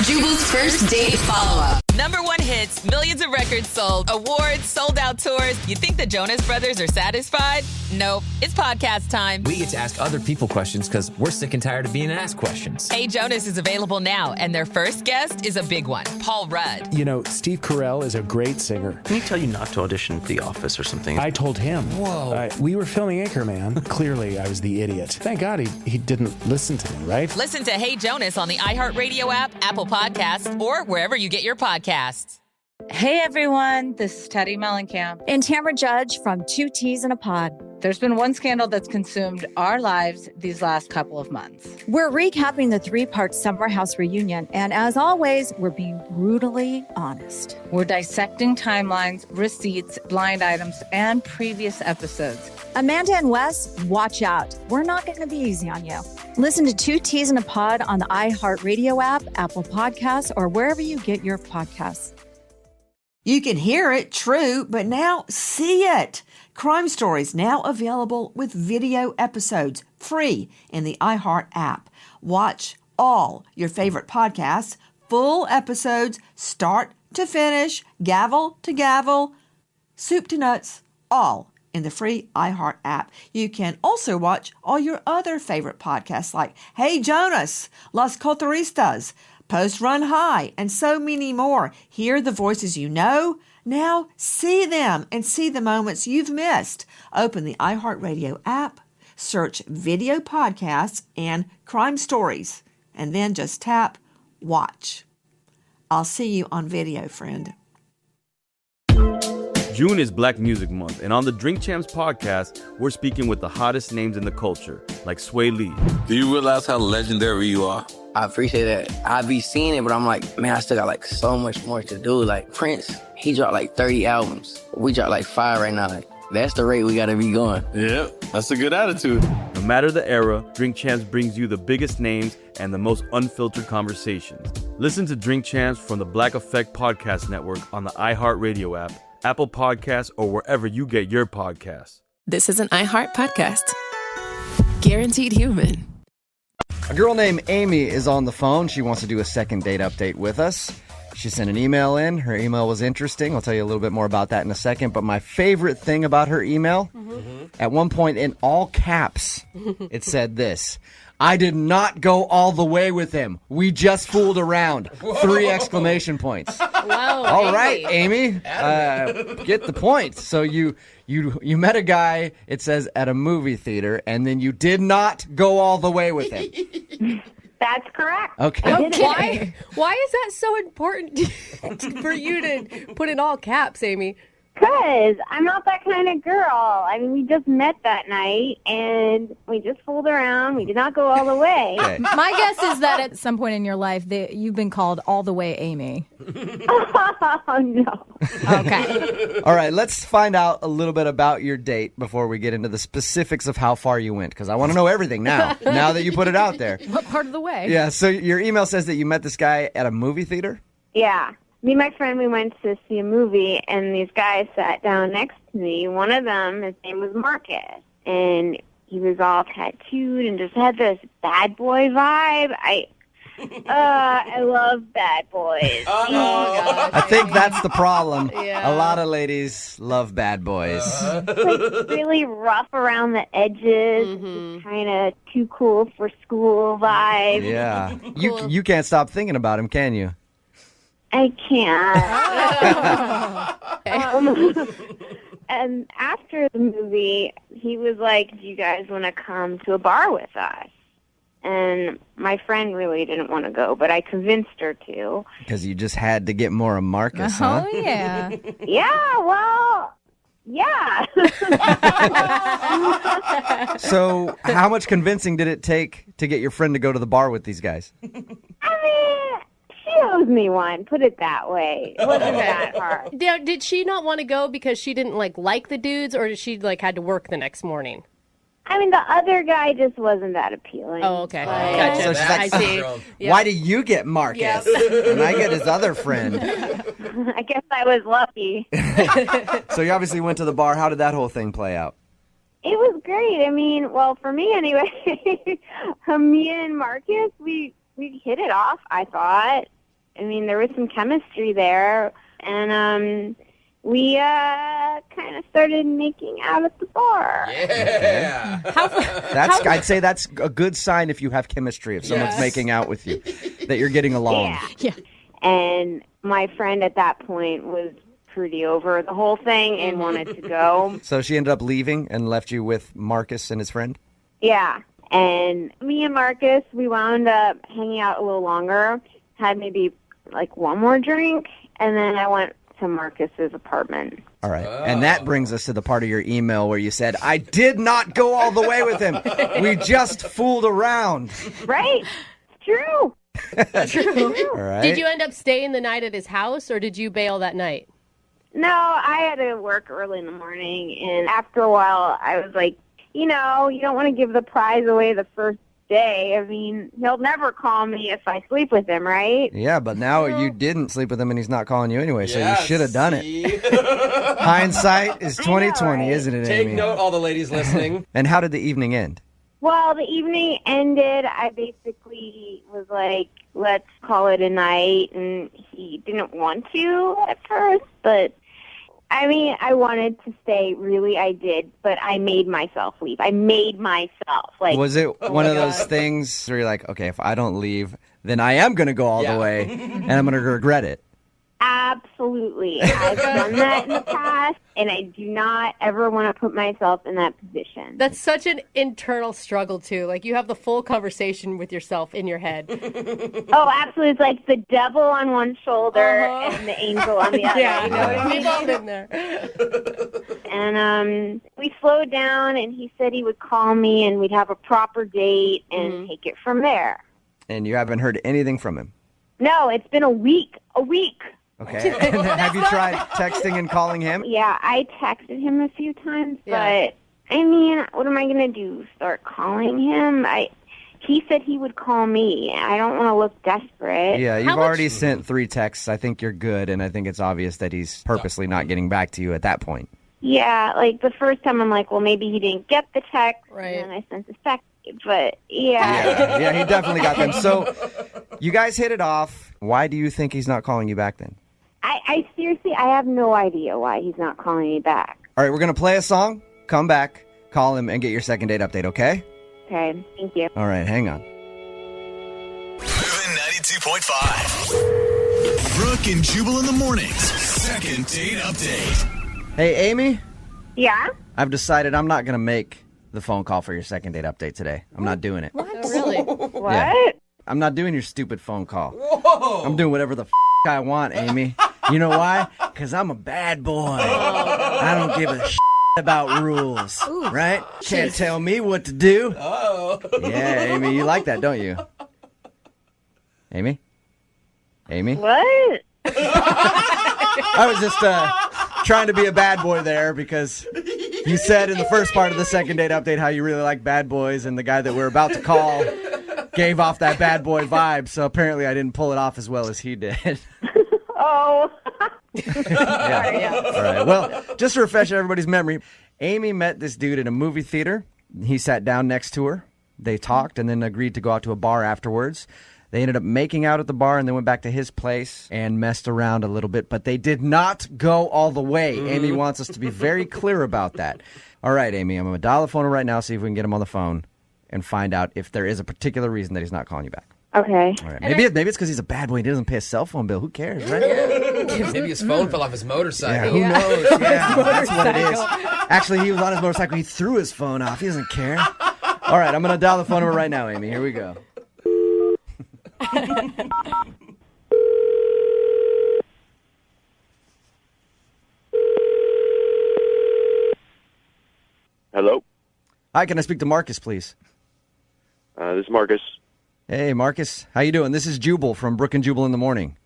Jubal's first date follow-up. #1 hits, millions of records sold, awards, sold-out tours. You think the Jonas Brothers are satisfied? Nope. It's podcast time. We get to ask other people questions because we're sick and tired of being asked questions. Hey Jonas is available now, and their first guest is a big one, Paul Rudd. You know, Steve Carell is a great singer. Can he tell you not to audition for The Office or something? I told him. Whoa. We were filming Anchorman. Clearly, I was the idiot. Thank God he didn't listen to me, right? Listen to Hey Jonas on the iHeartRadio app, Apple Podcasts, or wherever you get your podcasts. Hey everyone, this is Teddy Mellencamp and Tamara Judge from Two Teas in a Pod. There's been one scandal that's consumed our lives these last couple of months. We're recapping the 3-part Summer House reunion, and as always, we're being brutally honest. We're dissecting timelines, receipts, blind items, and previous episodes. Amanda and Wes, watch out. We're not going to be easy on you. Listen to Two Teas in a Pod on the iHeartRadio app, Apple Podcasts, or wherever you get your podcasts. You can hear it, true, but now see it. Crime Stories now available with video episodes, free in the iHeart app. Watch all your favorite podcasts, full episodes, start to finish, gavel to gavel, soup to nuts, all in the free iHeart app. You can also watch all your other favorite podcasts like Hey Jonas, Las Culturistas, Post Run High, and so many more. Hear the voices you know. Now see them and see the moments you've missed. Open the iHeartRadio app, search video podcasts and crime stories, and then just tap watch. I'll see you on video, friend. June is Black Music Month, and on the Drink Champs podcast, we're speaking with the hottest names in the culture, like Sway Lee. Do you realize how legendary you are? I appreciate that. I be seeing it, but I'm like, man, I still got like so much more to do. Like Prince, he dropped like 30 albums. We dropped like 5 right now. Like, that's the rate we gotta be going. Yep, that's a good attitude. No matter the era, Drink Champs brings you the biggest names and the most unfiltered conversations. Listen to Drink Champs from the Black Effect Podcast Network on the iHeartRadio app, Apple Podcasts, or wherever you get your podcasts. This is an iHeart podcast. Guaranteed human. A girl named Amy is on the phone. She wants to do a second date update with us. She sent an email in. Her email was interesting. I'll tell you a little bit more about that in a second. But my favorite thing about her email, at one point in all caps, it said this: I did not go all the way with him. We just fooled around. 3 exclamation points. Wow. All right, Amy. Get the point. So you met a guy, it says, at a movie theater, and then you did not go all the way with him. That's correct. Okay. Why is that so important for you to put in all caps, Amy? Because I'm not that kind of girl. I mean, we just met that night, and we just fooled around. We did not go all the way. Okay. My guess is that at some point in your life, you've been called all the way Amy. Oh, no. Okay. All right, let's find out a little bit about your date before we get into the specifics of how far you went, because I want to know everything now that you put it out there. What part of the way? Yeah, so your email says that you met this guy at a movie theater? Yeah. Me and my friend, we went to see a movie, and these guys sat down next to me. One of them, his name was Marcus, and he was all tattooed and just had this bad boy vibe. I love Bad Boys. Oh, gosh. I think that's the problem. Yeah. A lot of ladies love Bad Boys. It's like really rough around the edges, kind of too cool for school vibe. Yeah. You can't stop thinking about him, can you? I can't. And after the movie, he was like, do you guys want to come to a bar with us? And my friend really didn't want to go, but I convinced her to. Because you just had to get more of Marcus, huh? Oh, yeah. Yeah, well, yeah. So how much convincing did it take to get your friend to go to the bar with these guys? I mean, she owes me one, put it that way. It wasn't that hard. Now, did she not want to go because she didn't like the dudes, or did she had to work the next morning? I mean, the other guy just wasn't that appealing. Oh, okay. But- So she's like, I see. why do you get Marcus? And I get his other friend. I guess I was lucky. So you obviously went to the bar. How did that whole thing play out? It was great. I mean, well, for me anyway, me and Marcus, we hit it off, I thought. I mean, there was some chemistry there. And we kind of started making out at the bar. Yeah. I'd say that's a good sign if you have chemistry, if someone's making out with you, that you're getting along. Yeah. And my friend at that point was pretty over the whole thing and wanted to go. So she ended up leaving and left you with Marcus and his friend? Yeah. And me and Marcus, we wound up hanging out a little longer, had maybe like one more drink, and then I went to Marcus's apartment. All right. And that brings us to the part of your email where you said, I did not go all the way with him. We just fooled around. Right. It's true. True. All right. Did you end up staying the night at his house, or did you bail that night? No, I had to work early in the morning, and after a while, I was like, you don't want to give the prize away the first day. I mean, he'll never call me if I sleep with him, right? Yeah, but now you didn't sleep with him and he's not calling you anyway, so you should have done it. Hindsight is 2020, isn't it, Take Amy? note, all the ladies listening. And how did the evening end? Well, the evening ended. I basically was like, let's call it a night, and he didn't want to at first, but I mean, I wanted to stay, really, I did, but I made myself leave. I made myself. Like, Was it one of those things where you're like, okay, if I don't leave, then I am going to go all the way, and I'm going to regret it? Absolutely. I've done that in the past, and I do not ever want to put myself in that position. That's such an internal struggle, too. Like, you have the full conversation with yourself in your head. Oh, absolutely. It's like the devil on one shoulder and the angel on the other. Yeah, you know what I mean? we've all been there. And we slowed down, and he said he would call me, and we'd have a proper date and take it from there. And you haven't heard anything from him? No, it's been a week. Okay. Have you tried texting and calling him? Yeah, I texted him a few times, but I mean, what am I going to do? Start calling him? He said he would call me. I don't want to look desperate. Yeah, you've already sent 3 texts. I think you're good, and I think it's obvious that he's purposely not getting back to you at that point. Yeah, like the first time I'm like, well, maybe he didn't get the text, and then I sent the second. But Yeah, he definitely got them. So you guys hit it off. Why do you think he's not calling you back then? I seriously, I have no idea why he's not calling me back. All right, we're going to play a song, come back, call him, and get your second date update, okay? Okay, thank you. All right, hang on. Moving 92.5. Brooke and Jubal in the mornings. Second date update. Hey, Amy? Yeah? I've decided I'm not going to make the phone call for your second date update today. I'm not doing it. What? Really? What? Yeah. I'm not doing your stupid phone call. Whoa. I'm doing whatever the I want, Amy. You know why? Because I'm a bad boy. I don't give a about rules, right? Can't tell me what to do. Oh. Yeah, Amy, you like that, don't you? Amy? Amy? What? I was just trying to be a bad boy there because you said in the first part of the second date update how you really like bad boys, and the guy that we're about to call gave off that bad boy vibe, so apparently I didn't pull it off as well as he did. Oh. Yeah. All right. Well, just to refresh everybody's memory, Amy met this dude at a movie theater. He sat down next to her. They talked and then agreed to go out to a bar afterwards. They ended up making out at the bar and then went back to his place and messed around a little bit, but they did not go all the way. Amy wants us to be very clear about that. All right, Amy, I'm going to dial the phone right now, see if we can get him on the phone and find out if there is a particular reason that he's not calling you back. Okay. All right. Maybe it's because he's a bad boy and he doesn't pay a cell phone bill. Who cares, right? Maybe his phone fell off his motorcycle. Yeah, who knows? Yeah, that's what it is. Actually, he was on his motorcycle. He threw his phone off. He doesn't care. All right, I'm going to dial the phone number right now, Amy. Here we go. Hello? Hi, can I speak to Marcus, please? This is Marcus. Hey, Marcus. How you doing? This is Jubal from Brooke and Jubal in the Morning.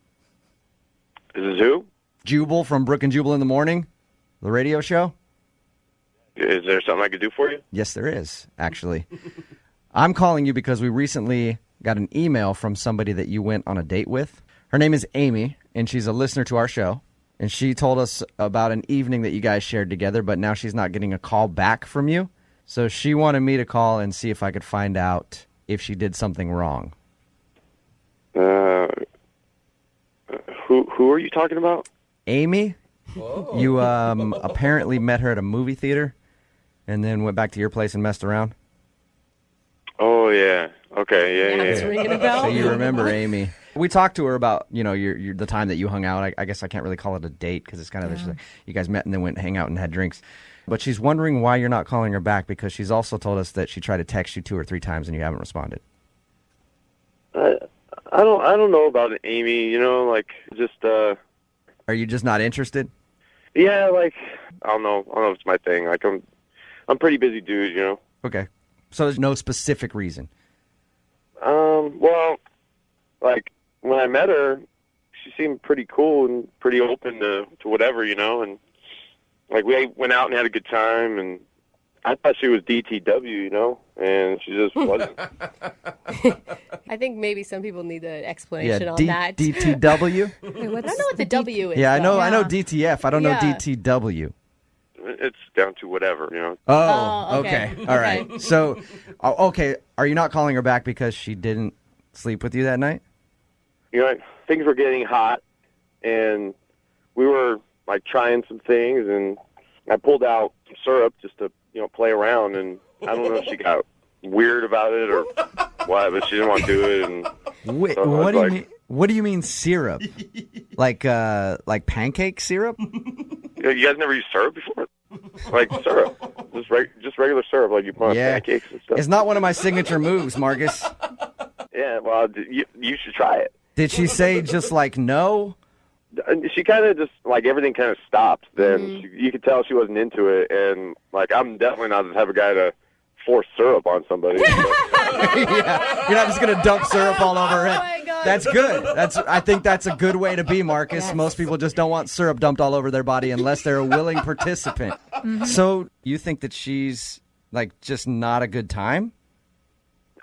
This is who? Jubal from Brooke and Jubal in the Morning, the radio show. Is there something I could do for you? Yes, there is, actually. I'm calling you because we recently got an email from somebody that you went on a date with. Her name is Amy, and she's a listener to our show. And she told us about an evening that you guys shared together, but now she's not getting a call back from you. So she wanted me to call and see if I could find out if she did something wrong. Who are you talking about? Amy? Whoa. You apparently met her at a movie theater and then went back to your place and messed around? Oh, yeah. Okay, yeah. It's ringing a bell. So you remember Amy. We talked to her about, your the time that you hung out. I guess I can't really call it a date because it's kind of just like you guys met and then went hang out and had drinks. But she's wondering why you're not calling her back because she's also told us that she tried to text you 2 or 3 times and you haven't responded. I don't know about it, Amy. Just. Are you just not interested? Yeah, I don't know if it's my thing. I'm a pretty busy dude, Okay. So there's no specific reason. Well, when I met her, she seemed pretty cool and pretty open to whatever, and we went out and had a good time, and I thought she was DTW, and she just wasn't. I think maybe some people need an explanation on that. DTW? I don't know what the W is. Yeah, I though. know DTF. I don't know DTW. It's down to whatever, Oh, okay. All right. So, okay, are you not calling her back because she didn't sleep with you that night? Things were getting hot, and we were, trying some things, and I pulled out some syrup just to, play around, and I don't know if she got weird about it or what, but she didn't want to do it. And Wait, so what do you mean? What do you mean syrup? like pancake syrup? You guys never used syrup before? Syrup, just regular syrup, like you put on pancakes and stuff. It's not one of my signature moves, Marcus. Yeah, well, you should try it. Did she say just no? She kind of just everything kind of stopped. Then you could tell she wasn't into it, and I'm definitely not the type of guy to force syrup on somebody. Yeah, you're not just gonna dump syrup all over her head. That's good. I think that's a good way to be, Marcus. Yes. Most people just don't want syrup dumped all over their body unless they're a willing participant. So you think that she's just not a good time?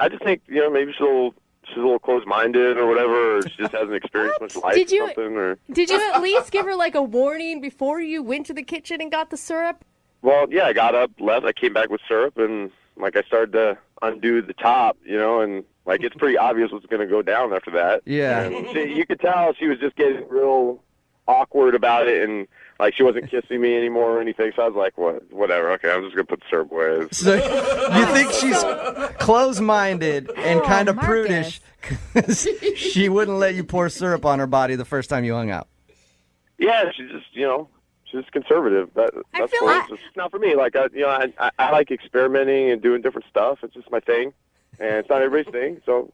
I just think maybe she's a little closed-minded or whatever, or she just hasn't experienced much life or something. Or did you at least give her a warning before you went to the kitchen and got the syrup? Well, yeah, I got up, left, I came back with syrup, and I started to undo the top, and it's pretty obvious what's going to go down after that. Yeah. And you could tell she was just getting real awkward about it, and she wasn't kissing me anymore or anything. So I was like, whatever. Okay, I'm just going to put the syrup away. So you think she's closed-minded and kind of prudish because she wouldn't let you pour syrup on her body the first time you hung out? Yeah, she's just, she's conservative. That's what it's not for me. I like experimenting and doing different stuff. It's just my thing, and it's not everybody's thing. So.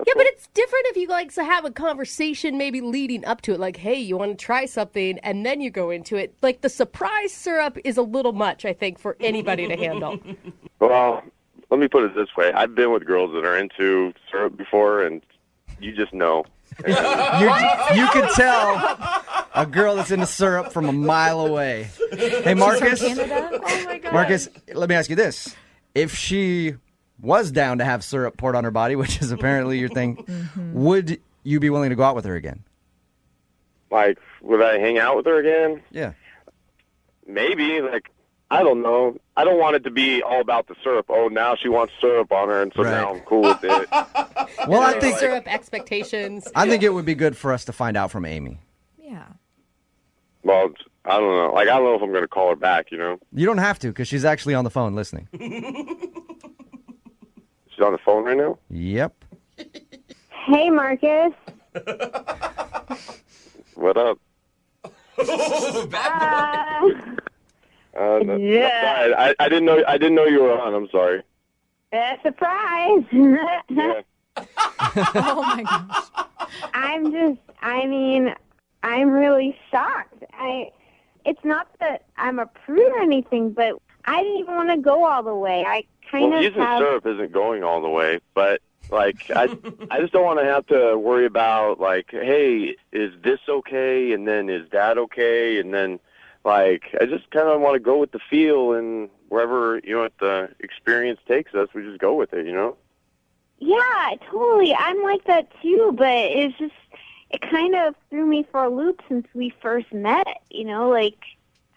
Yeah, but it's different if you to have a conversation maybe leading up to it, hey, you want to try something, and then you go into it. The surprise syrup is a little much, I think, for anybody to handle. Well, let me put it this way. I've been with girls that are into syrup before, and you just know. You can tell a girl that's into syrup from a mile away. Hey, Marcus. She's from Canada? Oh, my God. Marcus, let me ask you this. If she was down to have syrup poured on her body, which is apparently your thing, would you be willing to go out with her again? Would I hang out with her again? Yeah. Maybe. I don't know. I don't want it to be all about the syrup. Oh, now she wants syrup on her, and so now I'm cool with it. Well, I think syrup expectations. I think it would be good for us to find out from Amy. Yeah. Well, I don't know. Like, I don't know if I'm going to call her back, you know? You don't have to, because she's actually on the phone listening. She's on the phone right now? Yep. Hey, Marcus. What up? Yeah. Sorry, I didn't know you were on. I'm sorry. Surprise. Yeah. Oh, my gosh. I'm really shocked. It's not that I'm a prude or anything, but I didn't even want to go all the way. I kind of using syrup isn't going all the way, but like I just don't want to have to worry about like, hey, is this okay? And then is that okay? And then like I just kind of want to go with the feel, and wherever the experience takes us, we just go with it, you know? Yeah, totally. I'm like that too, but it kind of threw me for a loop since we first met, you know, like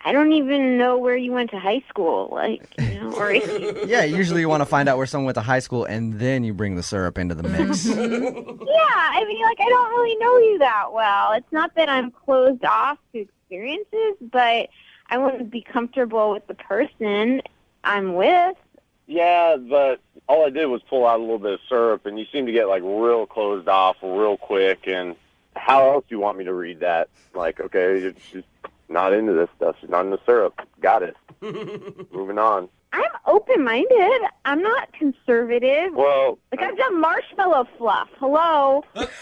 I don't even know where you went to high school, like, you know, or Yeah, usually you want to find out where someone went to high school, and then you bring the syrup into the mix. Yeah, I mean, like, I don't really know you that well. It's not that I'm closed off to experiences, but I want to be comfortable with the person I'm with. Yeah, but all I did was pull out a little bit of syrup, and you seem to get like real closed off real quick. And how else do you want me to read that? Like, okay, you're just not into this stuff. She's not into syrup. Got it. Moving on. I'm open-minded. I'm not conservative. Well, like I've done marshmallow fluff. Hello. Wow.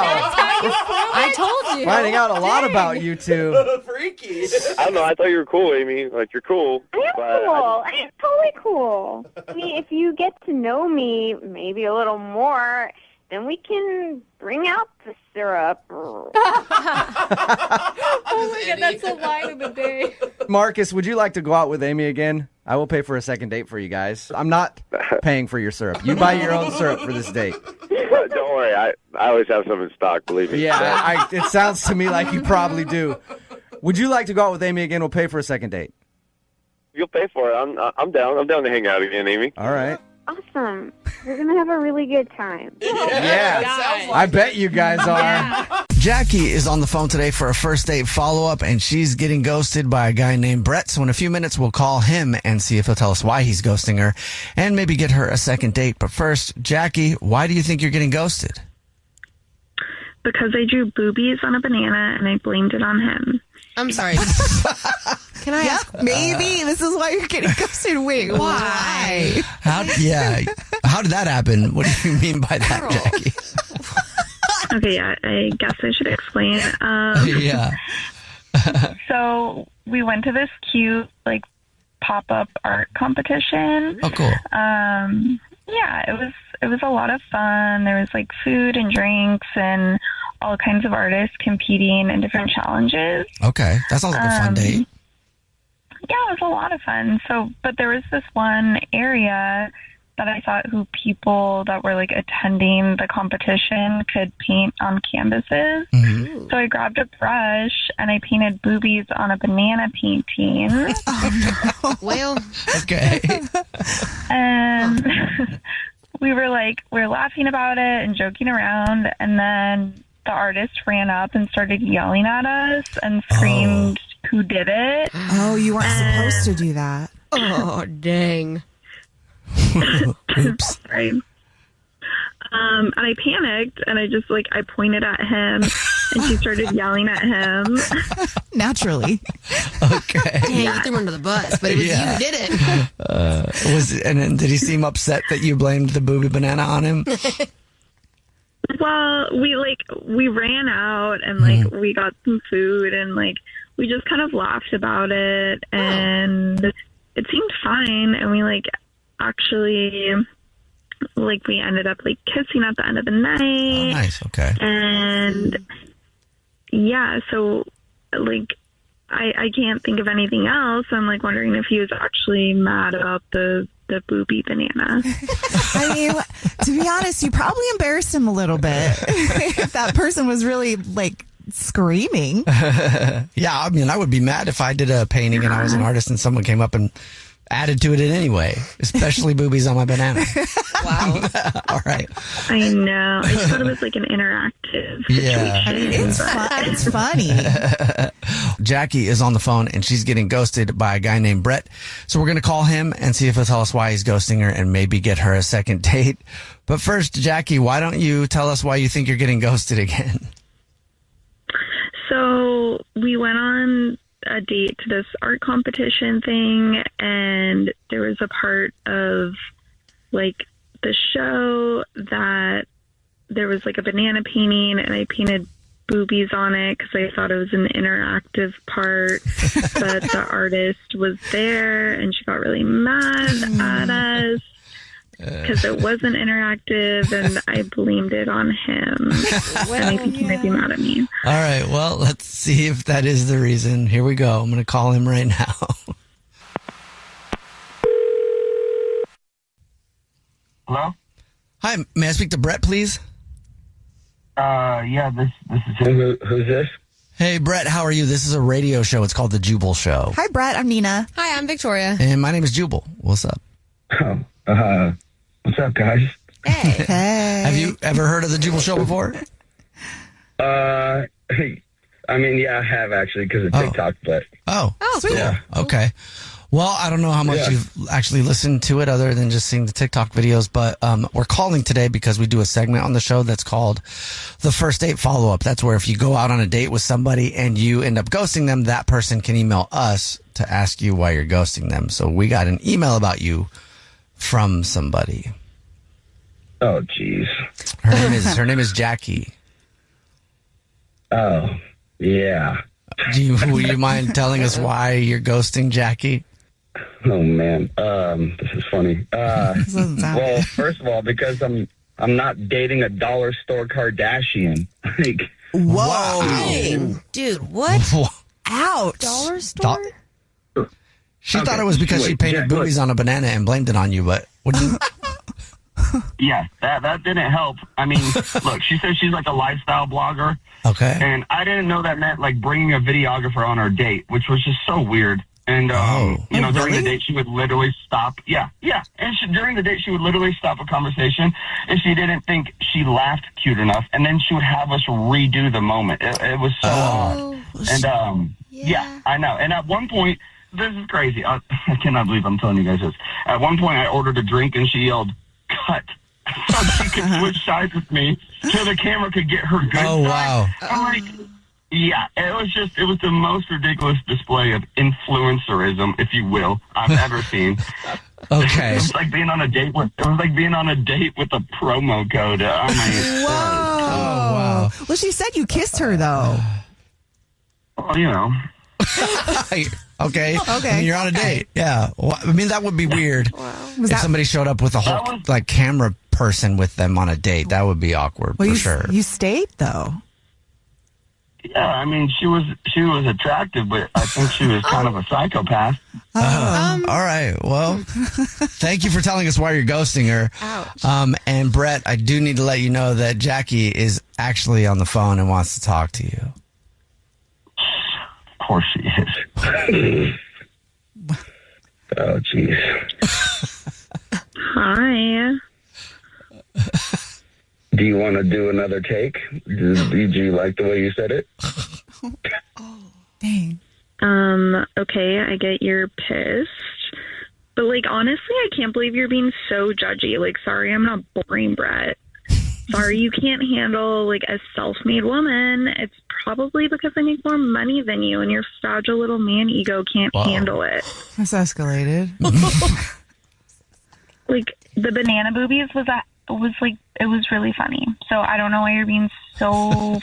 That's how you prove I told you. Finding out a lot about you two. Freaky. I don't know. I thought you were cool, Amy. Like, you're cool. I am cool. I am totally cool. I mean, if you get to know me maybe a little more, then we can bring out the syrup. Oh my God, that's the line of the day. Marcus, would you like to go out with Amy again? I will pay for a second date for you guys. I'm not paying for your syrup. You buy your own syrup for this date. Don't worry. I always have some in stock, believe me. Yeah, it sounds to me like you probably do. Would you like to go out with Amy again? We'll pay for a second date. You'll pay for it. I'm down. I'm down to hang out again, Amy. All right. Awesome. We're going to have a really good time. Yeah. I bet you guys are. Yeah. Jackie is on the phone today for a first date follow-up, and she's getting ghosted by a guy named Brett. So in a few minutes, we'll call him and see if he'll tell us why he's ghosting her and maybe get her a second date. But first, Jackie, why do you think you're getting ghosted? Because I drew boobies on a banana and I blamed it on him. I'm sorry. Can I ask? Maybe this is why you're getting ghosted. Wait, why? How did that happen? What do you mean by that, Jackie? Okay, yeah, I guess I should explain. Yeah. So we went to this cute, like, pop-up art competition. Oh, cool. Yeah, it was a lot of fun. There was, like, food and drinks and all kinds of artists competing in different challenges. Okay, that sounds like a fun date. Yeah, it was a lot of fun. But there was this one area that I thought people that were like attending the competition could paint on canvases. Mm-hmm. So I grabbed a brush and I painted boobies on a banana painting. Oh, no. Well, okay. And we were laughing about it and joking around, and then the artist ran up and started yelling at us and screamed, "Who did it?" Oh, you weren't supposed to do that. Oh, dang. Oops. Right. And I panicked and I just I pointed at him and she started yelling at him. Naturally. Okay. Dang, you threw him under the bus, but it was you who did it. And then did he seem upset that you blamed the booby banana on him? Well, we ran out and we got some food and we just kind of laughed about it and it seemed fine, and we actually we ended up kissing at the end of the night. Oh, nice. Okay. And yeah, so I can't think of anything else. I'm wondering if he was actually mad about the booby banana. I mean, to be honest, you probably embarrassed him a little bit. If that person was really screaming. Yeah, I mean, I would be mad if I did a painting and I was an artist and someone came up and added to it in any way, especially boobies on my banana. Wow. All right. I know. I just thought it was like an interactive situation. It's funny. Jackie is on the phone and she's getting ghosted by a guy named Brett. So we're going to call him and see if he'll tell us why he's ghosting her and maybe get her a second date. But first, Jackie, why don't you tell us why you think you're getting ghosted again? So we went on a date to this art competition thing, and there was a part of like the show that there was like a banana painting, and I painted boobies on it because I thought it was an interactive part, but the artist was there and she got really mad at us because it wasn't interactive, and I blamed it on him. And I think he might be mad at me. All right. Well, let's see if that is the reason. Here we go. I'm going to call him right now. Hello? Hi. May I speak to Brett, please? Yeah, this is him. Who's this? Hey, Brett. How are you? This is a radio show. It's called The Jubal Show. Hi, Brett. I'm Nina. Hi, I'm Victoria. And my name is Jubal. What's up? Oh, what's up, guys? Hey. Have you ever heard of The Jubal Show before? I mean, yeah, I have actually because of TikTok, but. Oh, sweet. Yeah. Okay. Well, I don't know how much you've actually listened to it other than just seeing the TikTok videos, but we're calling today because we do a segment on the show that's called the First Date Follow-Up. That's where if you go out on a date with somebody and you end up ghosting them, that person can email us to ask you why you're ghosting them. So we got an email about you from somebody. Oh, jeez. Her name is Jackie. Oh, yeah. Would you mind telling us why you're ghosting Jackie? Oh man, this is funny. Well, first of all, because I'm not dating a dollar store Kardashian. Like, whoa, Hey, dude, what? Ouch. Dollar store? She thought it was because she painted boobies on a banana and blamed it on you, but what do you... Yeah, that didn't help. I mean, look, she says she's like a lifestyle blogger. Okay. And I didn't know that meant like bringing a videographer on our date, which was just so weird. And, during the date, she would literally stop. Yeah. And during the date, she would literally stop a conversation if she didn't think she laughed cute enough. And then she would have us redo the moment. It was so odd. And, yeah, I know. And at one point, this is crazy. I cannot believe I'm telling you guys this. At one point, I ordered a drink and she yelled, "Cut," so she could switch sides with me so the camera could get her good side. Oh, wow. I'm like, yeah, it was the most ridiculous display of influencerism, if you will, I've ever seen. Okay. It was like being on a date with a promo code. Whoa. Oh, wow. Well, she said you kissed her, though. Well, you know. Okay. I mean, you're on a date. Yeah. Well, I mean, that would be weird. If somebody showed up with a whole camera person with them on a date. That would be awkward for sure. You stayed, though. Yeah, I mean, she was attractive, but I think she was kind of a psychopath. All right. Well, thank you for telling us why you're ghosting her. Ouch. And Brett, I do need to let you know that Jackie is actually on the phone and wants to talk to you. Of course she is. Oh, jeez. Hi. Do you want to do another take? Did you like the way you said it? Dang. Okay, I get you're pissed. But, like, honestly, I can't believe you're being so judgy. Like, sorry, I'm not boring, Brett. Sorry you can't handle, like, a self-made woman. It's probably because I make more money than you, and your fragile little man ego can't handle it. That's escalated. Like, the banana boobies it was really funny. So I don't know why you're being so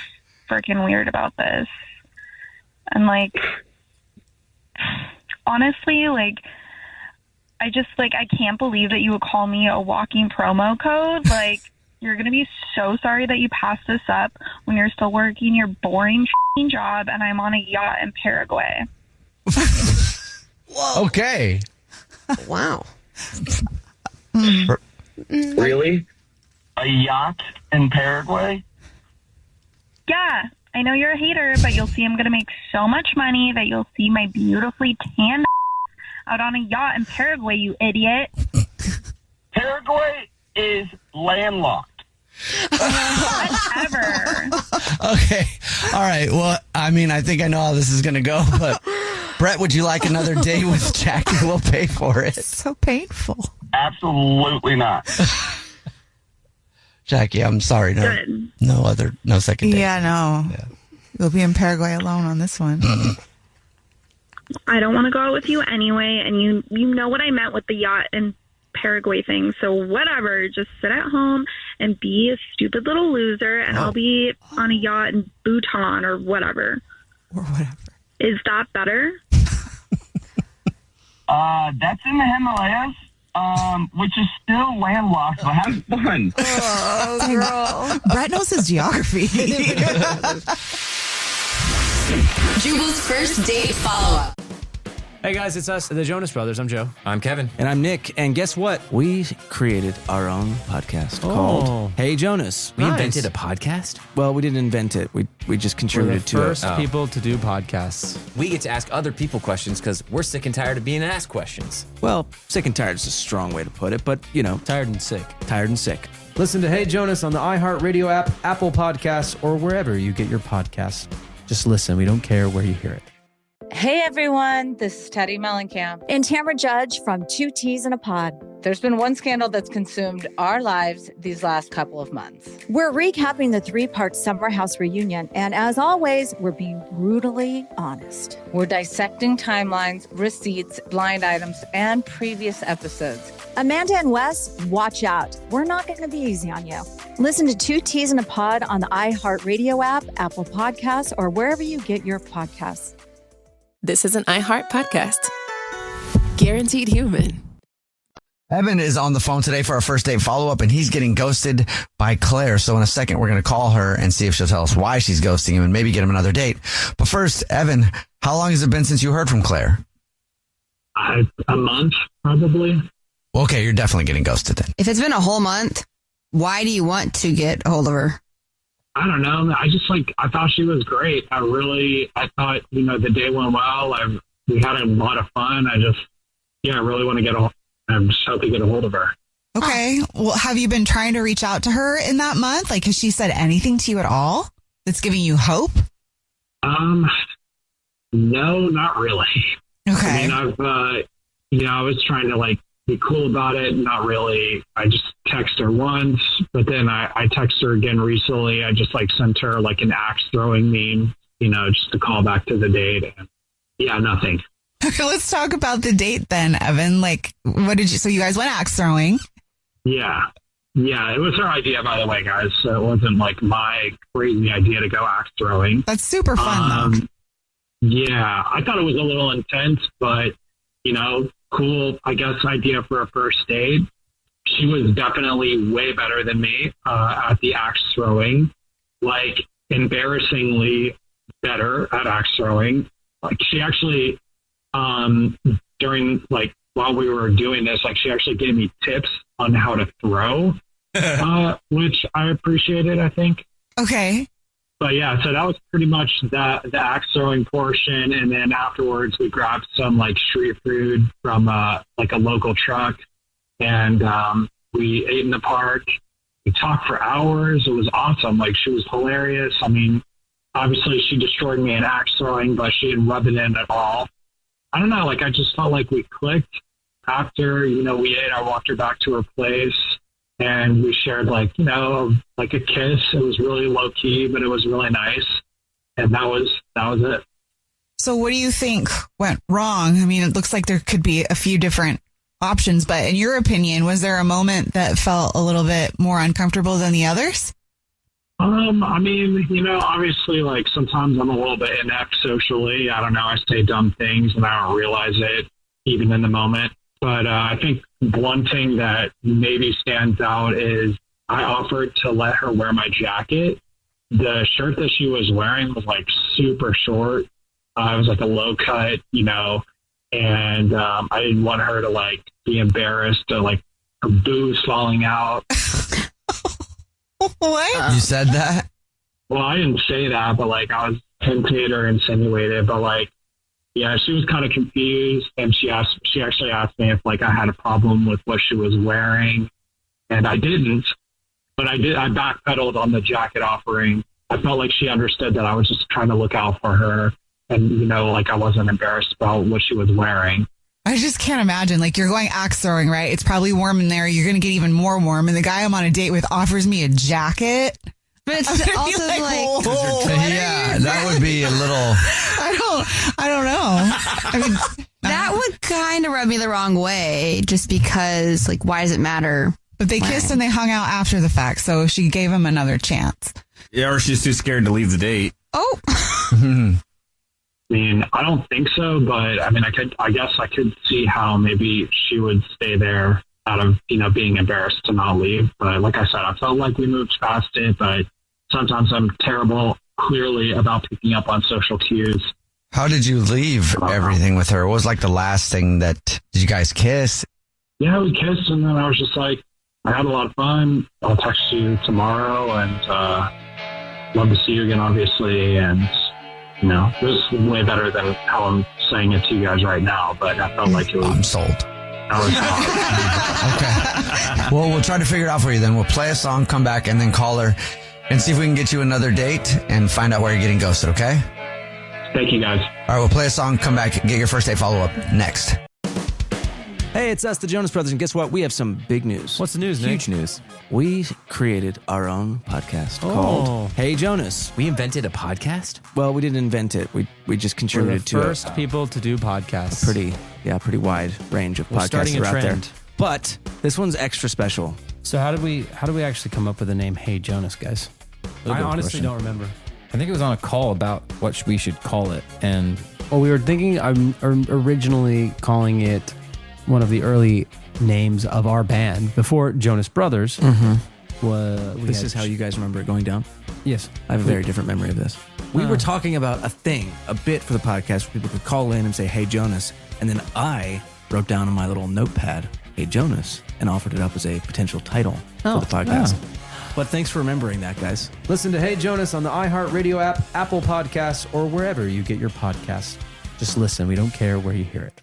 freaking weird about this. And, like, honestly, like, I can't believe that you would call me a walking promo code. Like, you're going to be so sorry that you passed this up when you're still working your boring job and I'm on a yacht in Paraguay. Whoa. Okay. Wow. Really? A yacht in Paraguay? Yeah. I know you're a hater, but you'll see I'm going to make so much money that you'll see my beautifully tan out on a yacht in Paraguay, you idiot. Paraguay is landlocked. Whatever. Okay. All right. Well, I mean, I think I know how this is going to go, but Brett, would you like another date with Jackie? We'll pay for it. So painful. Absolutely not. Jackie, I'm sorry. No second date. Yeah, no. Yeah. You'll be in Paraguay alone on this one. I don't want to go out with you anyway, and you know what I meant with the yacht and Paraguay thing, so whatever. Just sit at home and be a stupid little loser, and I'll be on a yacht in Bhutan or whatever. Or whatever. Is that better? That's in the Himalayas, which is still landlocked, but have fun. Oh, girl. Brett knows his geography. Jubal's first date follow-up. Hey guys, it's us, the Jonas Brothers. I'm Joe. I'm Kevin. And I'm Nick. And guess what? We created our own podcast called Hey Jonas. We invented a podcast? Well, we didn't invent it. We just contributed to it. We're the first people to do podcasts. We get to ask other people questions because we're sick and tired of being asked questions. Well, sick and tired is a strong way to put it, but, you know. Tired and sick. Tired and sick. Listen to Hey Jonas on the iHeartRadio app, Apple Podcasts, or wherever you get your podcasts. Just listen. We don't care where you hear it. Hey everyone, this is Teddy Mellencamp and Tamara Judge from Two Teas in a Pod. There's been one scandal that's consumed our lives these last couple of months. We're recapping the 3-part Summer House reunion, and as always, we're being brutally honest. We're dissecting timelines, receipts, blind items, and previous episodes. Amanda and Wes, watch out. We're not going to be easy on you. Listen to Two Teas in a Pod on the iHeartRadio app, Apple Podcasts, or wherever you get your podcasts. This is an iHeart podcast. Guaranteed human. Evan is on the phone today for our first date follow-up, and he's getting ghosted by Claire. So in a second, we're going to call her and see if she'll tell us why she's ghosting him and maybe get him another date. But first, Evan, how long has it been since you heard from Claire? A month, probably. Okay, you're definitely getting ghosted then. If it's been a whole month, why do you want to get a hold of her? I don't know. I thought she was great. I thought, the day went well. We had a lot of fun. I really want to I'm just hoping to get a hold of her. Okay. Well, have you been trying to reach out to her in that month? Like, has she said anything to you at all that's giving you hope? No, not really. Okay. I mean, I was trying to be cool about it. Not really. I just text her once, but then I text her again recently. I just sent her an axe throwing meme, just to call back to the date. And yeah, nothing. Okay, let's talk about the date then, Evan. So you guys went axe throwing? Yeah. Yeah, it was her idea, by the way, guys. So it wasn't my crazy idea to go axe throwing. That's super fun, though. Yeah, I thought it was a little intense, but, cool, I guess, idea for a first date. She was definitely way better than me at the axe throwing, embarrassingly better at axe throwing. She actually, during, while we were doing this, she actually gave me tips on how to throw, which I appreciated, I think. Okay. But yeah, so that was pretty much the axe throwing portion. And then afterwards we grabbed some street food from a local truck, and we ate in the park. We talked for hours. It was awesome. She was hilarious. I mean, obviously she destroyed me in axe throwing, but she didn't rub it in at all. I don't know. I just felt we clicked after, we ate. I walked her back to her place, and we shared a kiss. It was really low key, but it was really nice. And that was it. So what do you think went wrong? I mean, it looks like there could be a few different options, but in your opinion, was there a moment that felt a little bit more uncomfortable than the others? I mean, obviously, sometimes I'm a little bit inept socially. I don't know. I say dumb things and I don't realize it even in the moment. But I think one thing that maybe stands out is I offered to let her wear my jacket. The shirt that she was wearing was super short. It was a low cut, and I didn't want her to be embarrassed or her boobs falling out. What? You said that? Well, I didn't say that, but like I was hinted or insinuated, but like, yeah, she was kind of confused, and she actually asked me if like I had a problem with what she was wearing, and I didn't, but I backpedaled on the jacket offering. I felt like she understood that I was just trying to look out for her, and like I wasn't embarrassed about what she was wearing. I just can't imagine. Like, you're going axe throwing, right? It's probably warm in there. You're going to get even more warm. And the guy I'm on a date with offers me a jacket. But it's also yeah, that would be a little. I don't know. I mean, that would kind of rub me the wrong way, just because, like, why does it matter? But they kissed and they hung out after the fact, so she gave him another chance. Yeah, or she's too scared to leave the date. Oh. I mean, I don't think so, but I mean, I guess I could see how maybe she would stay there out of, being embarrassed to not leave. But like I said, I felt like we moved past it, but sometimes I'm terrible, clearly, about picking up on social cues. How did you leave everything with her? What was like the last thing did you guys kiss? Yeah, we kissed, and then I was just like, I had a lot of fun. I'll text you tomorrow, and love to see you again, obviously, and it was way better than how I'm saying it to you guys right now, but I felt like it was... I'm sold. Okay. Well, we'll try to figure it out for you then. We'll play a song, come back, and then call her and see if we can get you another date and find out where you're getting ghosted, okay? Thank you, guys. All right, we'll play a song, come back, get your first date follow-up next. Hey, it's us, the Jonas Brothers, and guess what? We have some big news. What's the news, Nick? Huge news. We created our own podcast called Hey Jonas. We invented a podcast? Well, we didn't invent it. We just contributed to it. We're the first people to do podcasts. Pretty wide range of podcasts that are out there. But this one's extra special. So how did we actually come up with the name Hey Jonas, guys? I honestly don't remember. I think it was on a call about what we should call it, and we were thinking originally calling it one of the early names of our band before Jonas Brothers. This is how you guys remember it going down? Yes. I have a very different memory of this. We were talking about a bit for the podcast where people could call in and say, Hey Jonas. And then I wrote down on my little notepad, Hey Jonas, and offered it up as a potential title for the podcast. Yeah. But thanks for remembering that, guys. Listen to Hey Jonas on the iHeartRadio app, Apple Podcasts, or wherever you get your podcasts. Just listen. We don't care where you hear it.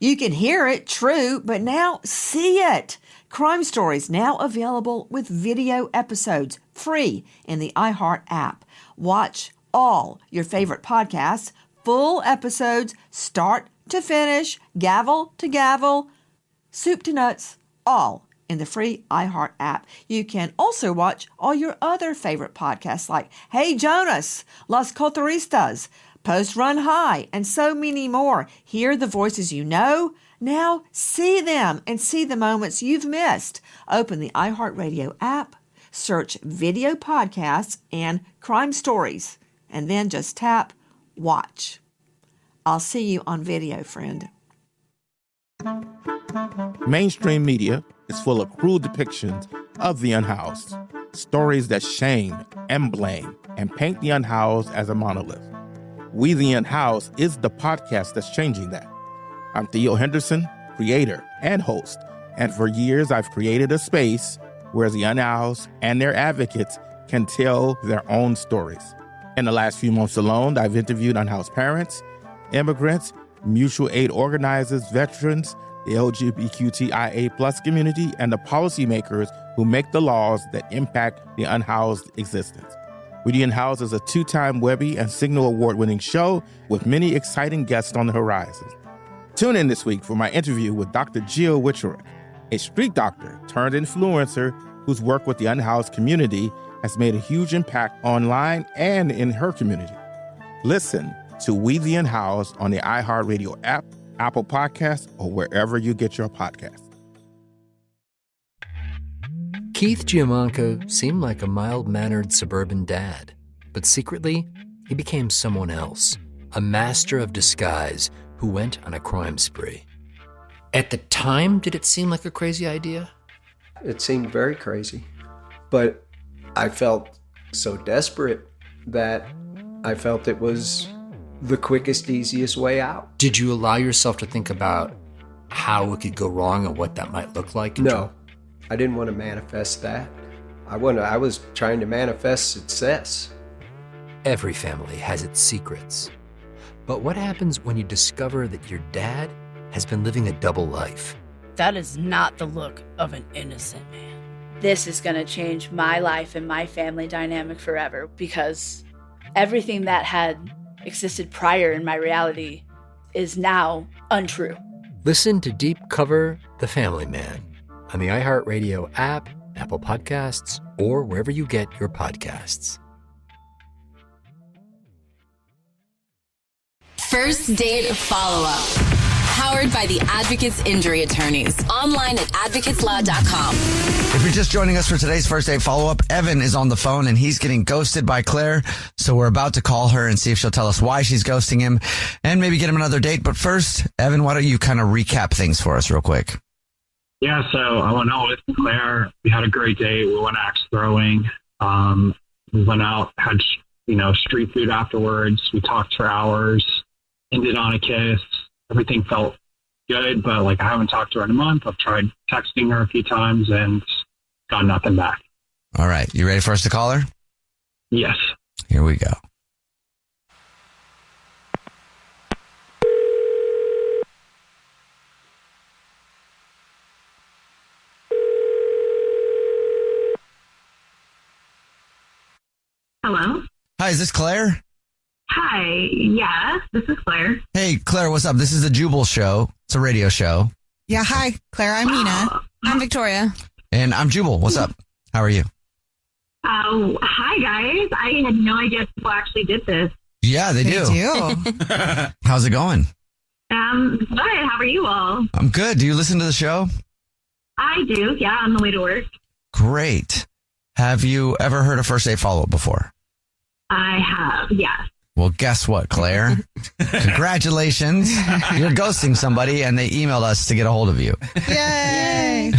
You can hear it, true, but now see it. Crime Stories now available with video episodes, free in the iHeart app. Watch all your favorite podcasts, full episodes, start to finish, gavel to gavel, soup to nuts, all in the free iHeart app. You can also watch all your other favorite podcasts like Hey Jonas, Las Cotaristas, Post Run High, and so many more. Hear the voices you know. Now see them and see the moments you've missed. Open the iHeartRadio app, search video podcasts and crime stories, and then just tap watch. I'll see you on video, friend. Mainstream media is full of cruel depictions of the unhoused. Stories that shame and blame and paint the unhoused as a monolith. We the Unhoused is the podcast that's changing that. I'm Theo Henderson, creator and host, and for years I've created a space where the unhoused and their advocates can tell their own stories. In the last few months alone, I've interviewed unhoused parents, immigrants, mutual aid organizers, veterans, the LGBTQIA+ community, and the policymakers who make the laws that impact the unhoused existence. We the Unhoused is a 2-time Webby and Signal Award-winning show with many exciting guests on the horizon. Tune in this week for my interview with Dr. Jill Wicherick, a street doctor turned influencer whose work with the unhoused community has made a huge impact online and in her community. Listen to We the Unhoused on the iHeartRadio app, Apple Podcasts, or wherever you get your podcasts. Keith Giamanco seemed like a mild-mannered suburban dad, but secretly, he became someone else, a master of disguise who went on a crime spree. At the time, did it seem like a crazy idea? It seemed very crazy, but I felt so desperate that I felt it was the quickest, easiest way out. Did you allow yourself to think about how it could go wrong and what that might look like? No, I didn't want to manifest that. I was trying to manifest success. Every family has its secrets. But what happens when you discover that your dad has been living a double life? That is not the look of an innocent man. This is going to change my life and my family dynamic forever, because everything that had existed prior in my reality is now untrue. Listen to Deep Cover The Family Man on the iHeartRadio app, Apple Podcasts, or wherever you get your podcasts. First Date Follow-Up. Powered by the Advocates Injury Attorneys. Online at advocateslaw.com. If you're just joining us for today's First Date Follow-Up, Evan is on the phone and he's getting ghosted by Claire. So we're about to call her and see if she'll tell us why she's ghosting him and maybe get him another date. But first, Evan, why don't you kind of recap things for us real quick? Yeah, so I went out with Claire. We had a great day. We went axe throwing. We went out, had street food afterwards. We talked for hours, ended on a kiss. Everything felt good, but I haven't talked to her in a month. I've tried texting her a few times and got nothing back. All right. You ready for us to call her? Yes. Here we go. Hello? Hi, is this Claire? Hi, yes, this is Claire. Hey, Claire, what's up? This is the Jubal Show. It's a radio show. Yeah, hi, Claire. I'm Nina. I'm Victoria. And I'm Jubal. What's up? How are you? Hi, guys. I had no idea people actually did this. Yeah, they do. How's it going? Good. How are you all? I'm good. Do you listen to the show? I do, yeah, on the way to work. Great. Have you ever heard a First Date Follow-Up before? I have, yes. Well, guess what, Claire? Congratulations. You're ghosting somebody and they emailed us to get a hold of you. Yay!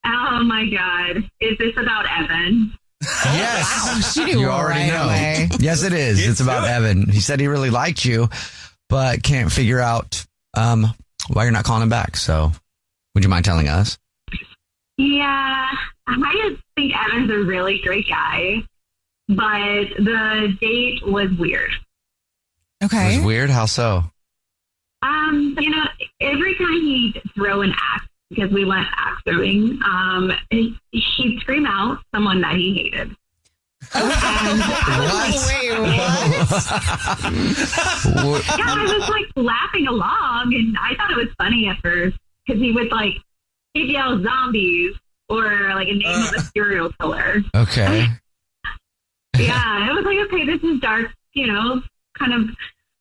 Oh my God. Is this about Evan? Yes. Wow, she knew You already right know. away. Yes, it is. It's about Evan. He said he really liked you, but can't figure out why you're not calling him back. So would you mind telling us? Yeah, I just think Evan's a really great guy, but the date was weird. Okay. It was weird? How so? Every time he'd throw an axe, because we went axe throwing, he'd scream out someone that he hated. What? Yeah, I was laughing along, and I thought it was funny at first, because he would he'd yell zombies or a name of a serial killer. Okay. Yeah, it was okay, this is dark, kind of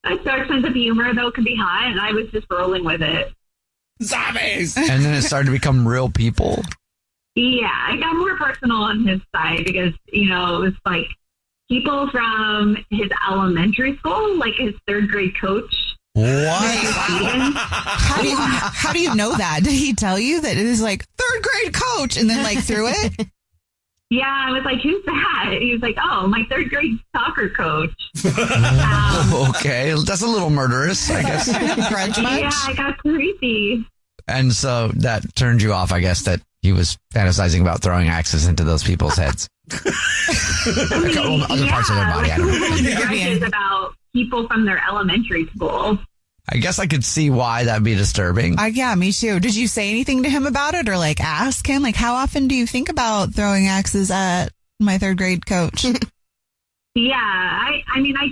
a dark sense of humor, though it can be hot, and I was just rolling with it. Zombies! And then it started to become real people? Yeah, it got more personal on his side because, it was people from his elementary school, his third grade coach. What? How do you know that? Did he tell you that it is third grade coach and then threw it? Yeah, I was who's that? He was oh, my third grade soccer coach. Okay, that's a little murderous, I guess. Grudge much? Yeah, I got creepy. And so that turned you off, I guess, that he was fantasizing about throwing axes into those people's heads. Other parts of their body. I don't know. Grudges about people from their elementary school. I guess I could see why that'd be disturbing. Yeah, me too. Did you say anything to him about it or ask him? How often do you think about throwing axes at my third grade coach? Yeah, I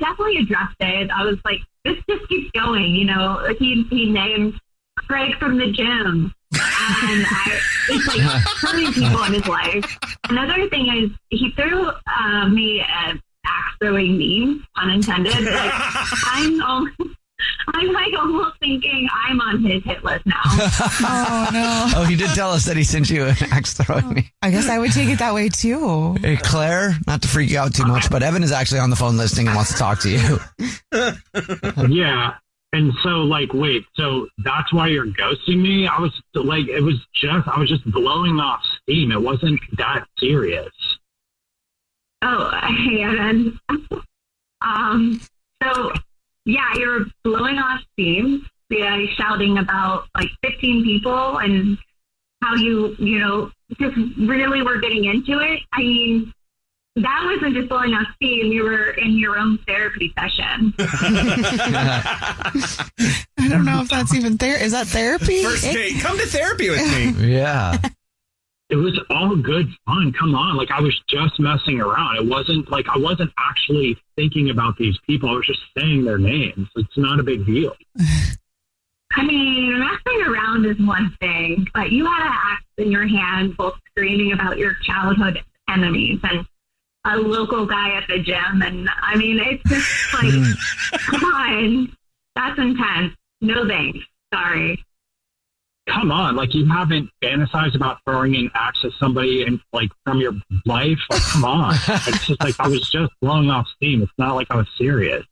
definitely addressed it. I was this just keeps going, he named Craig from the gym. And it's hurting people in his life. Another thing is he threw me an axe throwing meme, unintended. I'm almost thinking I'm on his hit list now. Oh, no. Oh, he did tell us that he sent you an axe throwing me. I guess I would take it that way, too. Hey, Claire, not to freak you out too much, but Evan is actually on the phone listening and wants to talk to you. Yeah. And so, wait, so that's why you're ghosting me? I was I was just blowing off steam. It wasn't that serious. Oh, hey, Evan. So, yeah, you're blowing off steam. Yeah, shouting about 15 people and how you just really were getting into it. I mean, that wasn't just blowing off steam. You were in your own therapy session. I don't know if that's even is that therapy? First date. Come to therapy with me. Yeah. It was all good fun. Come on. Like, I was just messing around. It wasn't like I wasn't actually thinking about these people. I was just saying their names. It's not a big deal. I mean, messing around is one thing, but you had an axe in your hand, both screaming about your childhood enemies and a local guy at the gym. And I mean, it's just like, come on. That's intense. No thanks. Sorry. Come on, like, you haven't fantasized about throwing an axe at somebody and like from your life? Like, come on. It's just like I was just blowing off steam. It's not like I was serious.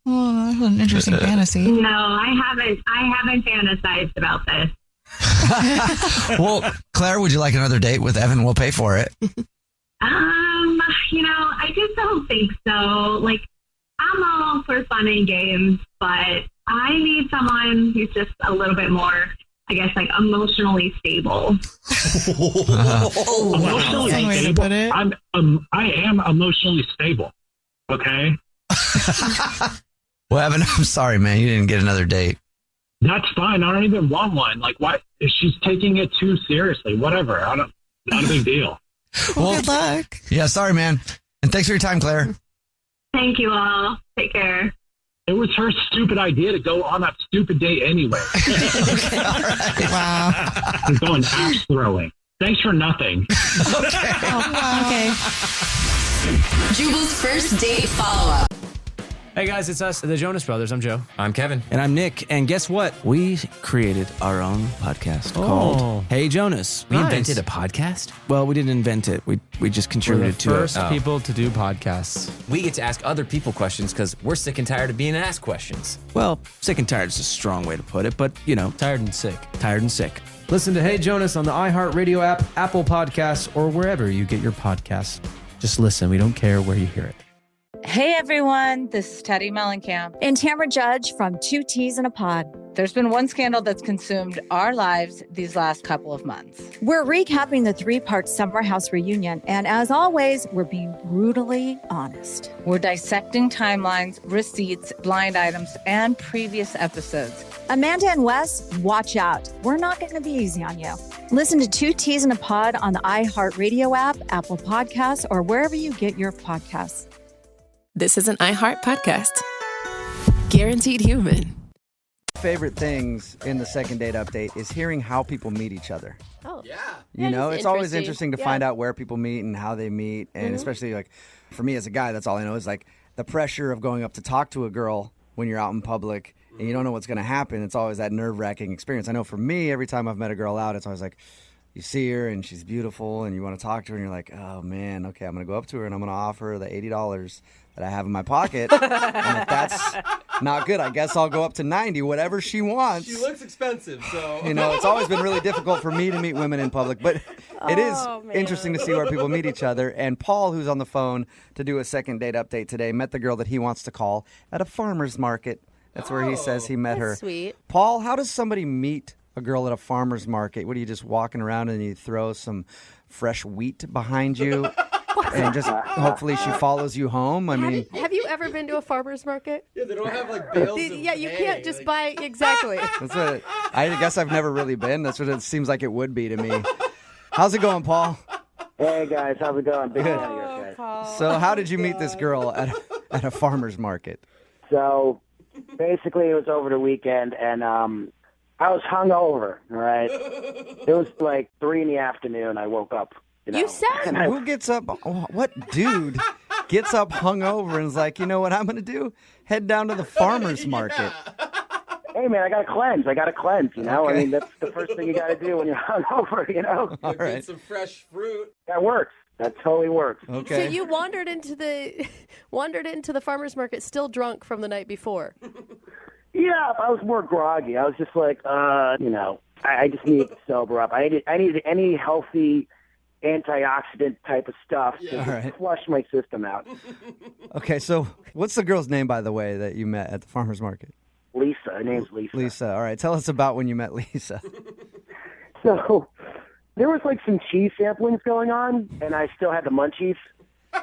Oh, that was an interesting fantasy. No, I haven't fantasized about this. Well, Claire, would you like another date with Evan? We'll pay for it. I just don't think so. Like, I'm all for fun and games, but I need someone who's just a little bit more, I guess, like, emotionally stable. Emotionally stable? I am emotionally stable. Okay? Well, Evan, I'm sorry, man. You didn't get another date. That's fine. I don't even want one. Like, why? She's taking it too seriously. Whatever. Not a big deal. Well, good luck. Yeah, sorry, man. And thanks for your time, Claire. Thank you all. Take care. It was her stupid idea to go on that stupid date anyway. Okay, all right. Wow. I'm going axe throwing. Thanks for nothing. Okay. Okay. Jubal's first date follow-up. Hey guys, it's us, the Jonas Brothers. I'm Joe. I'm Kevin. And I'm Nick. And guess what? We created our own podcast called Hey Jonas. We invented a podcast? Well, we didn't invent it. We just We're contributed the to first it. people to do podcasts. We get to ask other people questions because we're sick and tired of being asked questions. Well, sick and tired is a strong way to put it, but, Tired and sick. tired and sick. Listen to Hey Jonas on the iHeartRadio app, Apple Podcasts, or wherever you get your podcasts. Just listen. We don't care where you hear it. Hey everyone, this is Teddy Mellencamp and Tamara Judge from Two Teas in a Pod. There's been one scandal that's consumed our lives these last couple of months. We're recapping the 3-part Summer House reunion, and as always, we're being brutally honest. We're dissecting timelines, receipts, blind items, and previous episodes. Amanda and Wes, watch out. We're not going to be easy on you. Listen to Two Teas in a Pod on the iHeartRadio app, Apple Podcasts, or wherever you get your podcasts. This is an iHeart podcast. Guaranteed human. Favorite things in the second date update is hearing how people meet each other. Oh. Yeah. It's always interesting to find out where people meet and how they meet. And especially, like, for me as a guy, that's all I know is, like, the pressure of going up to talk to a girl when you're out in public and you don't know what's going to happen. It's always that nerve-wracking experience. I know for me, every time I've met a girl out, it's always like, you see her and she's beautiful and you want to talk to her and you're like, oh, man, okay, I'm going to go up to her and I'm going to offer her the $80 that I have in my pocket. And if that's not good, I guess I'll go up to 90, whatever she wants. She looks expensive, so. It's always been really difficult for me to meet women in public, but it is interesting to see where people meet each other. And Paul, who's on the phone to do a second date update today, met the girl that he wants to call at a farmer's market. That's where he says he met her. Sweet. Paul, how does somebody meet a girl at a farmer's market? What, are you just walking around and you throw some fresh wheat behind you? And just hopefully she follows you home. I mean, have you ever been to a farmer's market? Yeah, they don't have like bales of you hay, can't just buy exactly. That's what I guess I've never really been. That's what it seems like it would be to me. How's it going, Paul? Hey guys, how's it going? Big Good. fan of yours, guys. So how did you meet this girl at a farmer's market? So basically it was over the weekend and I was hungover, all right? It was like 3 p.m. I woke up. You said? Who gets up? What dude gets up hungover and is like, you know what I'm going to do? Head down to the farmer's market. Hey, man, I got to cleanse. Okay. I mean, that's the first thing you got to do when you're hungover, All right. Get some fresh fruit. That works. That totally works. Okay. So you wandered into the farmer's market still drunk from the night before. Yeah, I was more groggy. I was just like, I just needed to sober up. I needed any healthy antioxidant type of stuff to flush my system out. Okay, so what's the girl's name, by the way, that you met at the farmer's market? Lisa. Her name's Lisa. Lisa. All right, tell us about when you met Lisa. So there was like some cheese samplings going on, and I still had the munchies,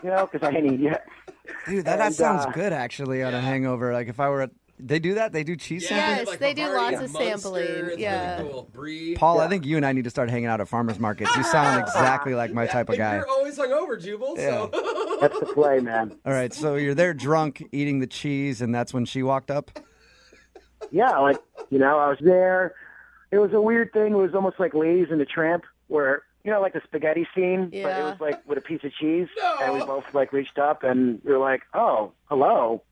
because I didn't eat yet. Dude, that sounds good actually on a hangover. Like if I were they do that? They do cheese sampling? Yes, they do lots of sampling. Yeah. Paul, I think you and I need to start hanging out at farmers markets. You sound exactly like my type of guy. You're always hungover, Jubal. So. That's the play, man. All right, so you're there drunk eating the cheese, and that's when she walked up? Yeah, I was there. It was a weird thing. It was almost like Ladies and the Tramp, where, like the spaghetti scene, but it was like with a piece of cheese. No. And we both like reached up and we were like, oh, hello.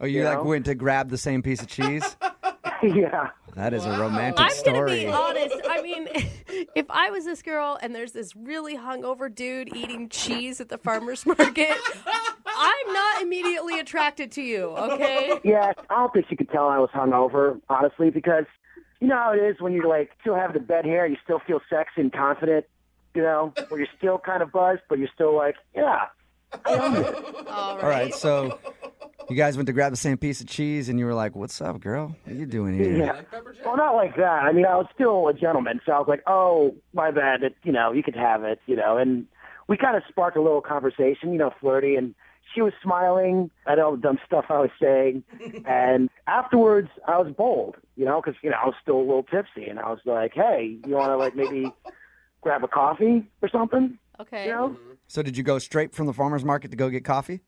Oh, you went to grab the same piece of cheese? Yeah. That is a romantic story. I'm going to be honest. I mean, if I was this girl and there's this really hungover dude eating cheese at the farmer's market, I'm not immediately attracted to you, okay? Yeah, I don't think she could tell I was hungover, honestly, because you know how it is when you still have the bed hair, you still feel sexy and confident, where you're still kind of buzzed, but you're still like, yeah, I am it. All right, so you guys went to grab the same piece of cheese, and you were like, what's up, girl? What are you doing here? Yeah. Well, not like that. I mean, I was still a gentleman, so I was like, oh, my bad, you could have it, and we kind of sparked a little conversation, flirty, and she was smiling at all the dumb stuff I was saying, and afterwards, I was bold, because, I was still a little tipsy, and I was like, hey, you want to, maybe grab a coffee or something? Okay. So did you go straight from the farmer's market to go get coffee?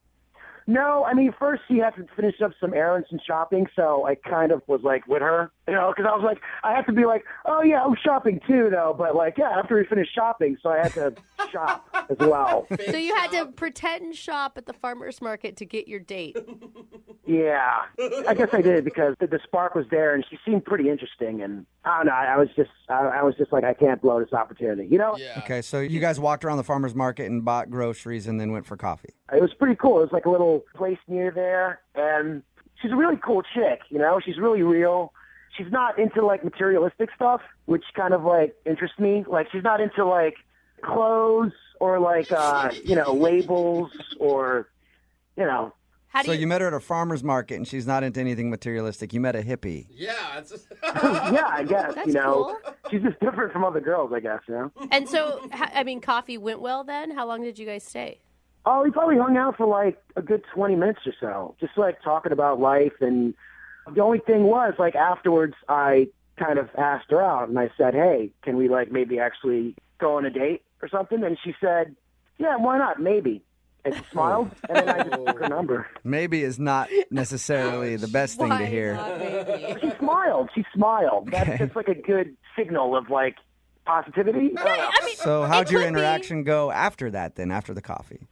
No, I mean, first she had to finish up some errands and shopping, so I kind of was, with her, because I was like, I have to be like, oh, yeah, I'm shopping too, though, but, after we finished shopping, so I had to shop as well. So you had to pretend shop at the farmer's market to get your date. Yeah, I guess I did, because the spark was there, and she seemed pretty interesting, and I don't know, I was just like, I can't blow this opportunity, Yeah. Okay, so you guys walked around the farmer's market and bought groceries and then went for coffee. It was pretty cool. It was like a little place near there, and she's a really cool chick, She's really real. She's not into, materialistic stuff, which kind of, interests me. She's not into, clothes or, labels or, So you met her at a farmer's market, and she's not into anything materialistic. You met a hippie. Yeah. It's just... yeah, I guess, That's cool. She's just different from other girls, I guess, And so, coffee went well then? How long did you guys stay? Oh, we probably hung out for a good 20 minutes or so, just talking about life. And the only thing was, afterwards, I kind of asked her out and I said, hey, can we maybe actually go on a date or something? And she said, yeah, why not? Maybe. And she smiled, and then I just took her number. Maybe is not necessarily the best thing to hear. She smiled. That's just a good signal of positivity. So how'd your interaction go after that then, after the coffee?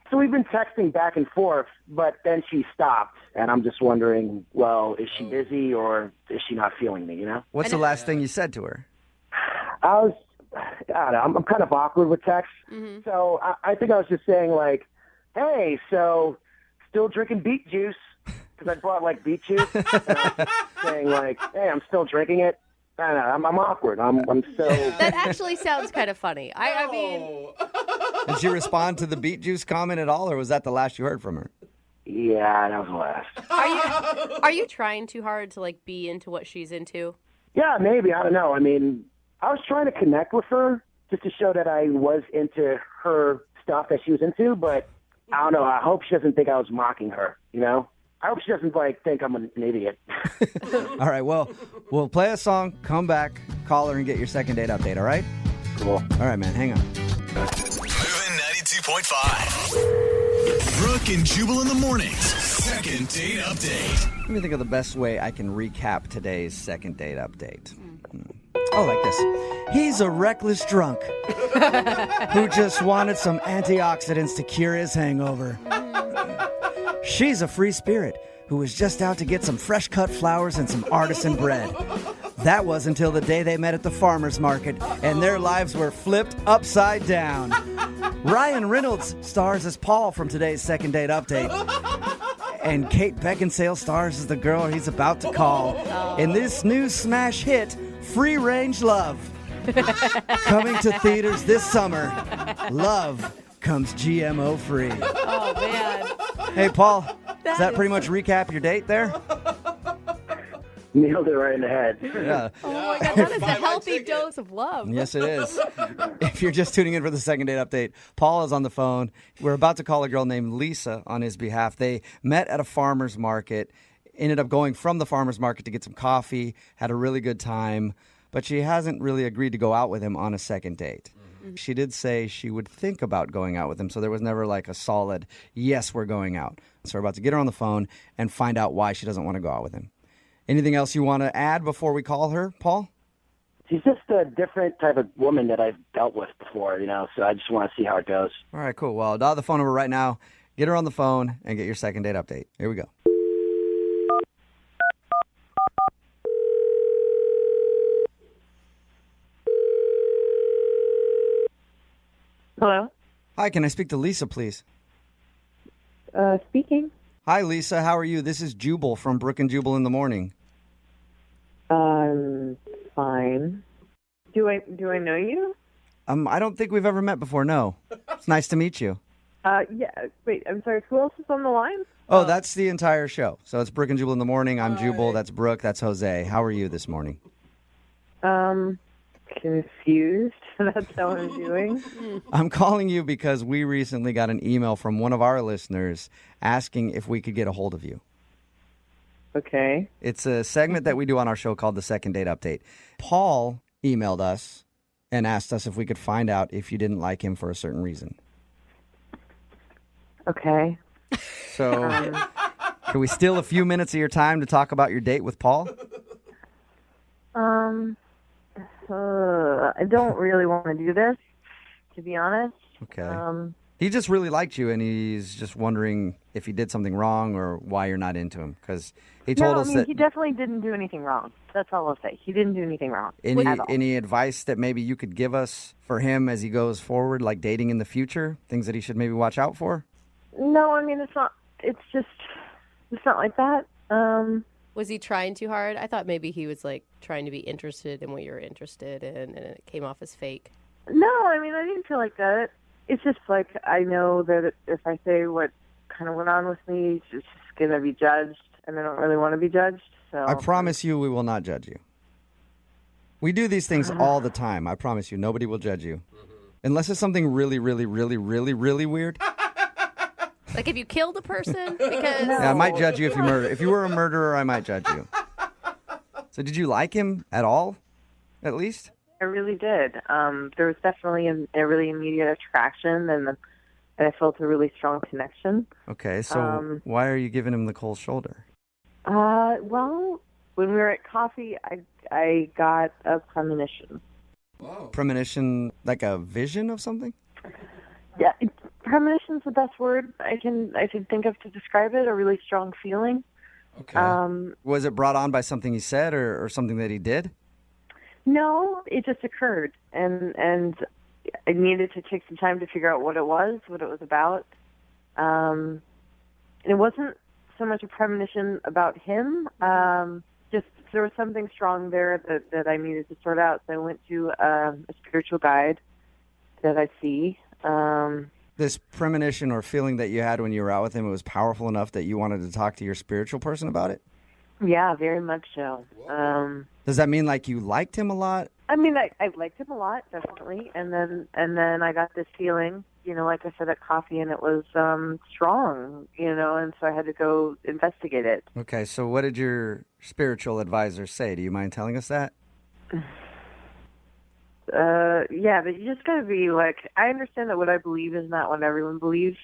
So we've been texting back and forth, but then she stopped, and I'm just wondering, well, is she busy or is she not feeling me, What's the last thing you said to her? I don't know, I'm kind of awkward with text, so I think I was just saying, hey, so still drinking beet juice, because I brought, beet juice, and I was saying, hey, I'm still drinking it. I don't know, I'm awkward. I'm so... That actually sounds kind of funny. I mean... Did she respond to the beet juice comment at all, or was that the last you heard from her? Yeah, that was the last. Are you trying too hard to, be into what she's into? Yeah, maybe. I don't know. I mean, I was trying to connect with her just to show that I was into her stuff that she was into, but I don't know. I hope she doesn't think I was mocking her, I hope she doesn't, think I'm an idiot. All right, well, we'll play a song, come back, call her, and get your second date update, all right? Cool. All right, man, hang on. Moving 92.5. Brooke and Jubal in the mornings. Second date update. Let me think of the best way I can recap today's second date update. Oh, like this. He's a reckless drunk who just wanted some antioxidants to cure his hangover. She's a free spirit who was just out to get some fresh cut flowers and some artisan bread. That was until the day they met at the farmer's market and their lives were flipped upside down. Ryan Reynolds stars as Paul from today's second date update. And Kate Beckinsale stars as the girl he's about to call in this new smash hit, Free Range Love. Coming to theaters this summer, Love comes GMO free. Oh, man. Hey, Paul, does that pretty much recap your date there? Nailed it right in the head. Yeah. Oh my God, that is a healthy dose of love. Yes, it is. If you're just tuning in for the second date update, Paul is on the phone. We're about to call a girl named Lisa on his behalf. They met at a farmer's market, ended up going from the farmer's market to get some coffee, had a really good time, but she hasn't really agreed to go out with him on a second date. She did say she would think about going out with him, so there was never like a solid, yes, we're going out. So we're about to get her on the phone and find out why she doesn't want to go out with him. Anything else you want to add before we call her, Paul? She's just a different type of woman that I've dealt with before, so I just want to see how it goes. All right, cool. Well, dial the phone number right now, get her on the phone, and get your second date update. Here we go. Hello? Hi, can I speak to Lisa, please? Speaking. Hi, Lisa. How are you? This is Jubal from Brooke and Jubal in the morning. Fine. Do I know you? I don't think we've ever met before, no. It's nice to meet you. Yeah. Wait, I'm sorry. Who else is on the line? Oh, that's the entire show. So it's Brooke and Jubal in the morning. I'm Jubal. That's Brooke. That's Jose. How are you this morning? Confused. That's how I'm doing. I'm calling you because we recently got an email from one of our listeners asking if we could get a hold of you. Okay. It's a segment that we do on our show called the Second Date Update. Paul emailed us and asked us if we could find out if you didn't like him for a certain reason. Okay. So, can we steal a few minutes of your time to talk about your date with Paul? I don't really want to do this, to be honest. Okay. He just really liked you, and he's just wondering if he did something wrong or why you're not into him. Because he told us that he definitely didn't do anything wrong. That's all I'll say. He didn't do anything wrong. Any advice that maybe you could give us for him as he goes forward, like dating in the future? Things that he should maybe watch out for? No, I mean, it's not like that. Was he trying too hard? I thought maybe he was like trying to be interested in what you're interested in, and it came off as fake. No, I mean, I didn't feel like that. It's just like I know that if I say what kind of went on with me, it's just going to be judged, and I don't really want to be judged. So I promise you we will not judge you. We do these things all the time. I promise you, nobody will judge you. Unless it's something really, really, really, really, really weird. Like if you killed a person? Because Yeah, I might judge you if you murder. If you were a murderer, I might judge you. So did you like him at all, at least? I really did. There was definitely a really immediate attraction, and I felt a really strong connection. Okay, so why are you giving him the cold shoulder? Well, when we were at coffee, I got a premonition. Whoa. Premonition, like a vision of something? Yeah, premonition's the best word I can think of to describe it. A really strong feeling. Okay. Was it brought on by something he said or something that he did? No, it just occurred, and I needed to take some time to figure out what it was about. And it wasn't so much a premonition about him. Just there was something strong there that I needed to sort out. So I went to a spiritual guide that I see. This premonition or feeling that you had when you were out with him, it was powerful enough that you wanted to talk to your spiritual person about it? Yeah, very much so. Does that mean like you liked him a lot? I mean, I liked him a lot, definitely. And then I got this feeling, like I said at coffee, and it was strong, and so I had to go investigate it. Okay, so what did your spiritual advisor say? Do you mind telling us that? Yeah, but you just gotta be like, I understand that what I believe is not what everyone believes,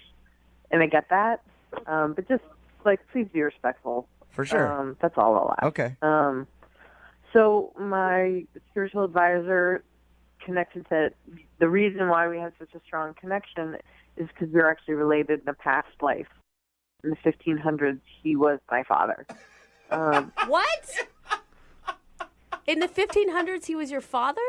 and I get that. But just please be respectful. For sure. That's all I'll ask. Okay. So my spiritual advisor connected that the reason why we had such a strong connection is because we were actually related in a past life. In the 1500s, he was my father. What? In the 1500s, he was your father?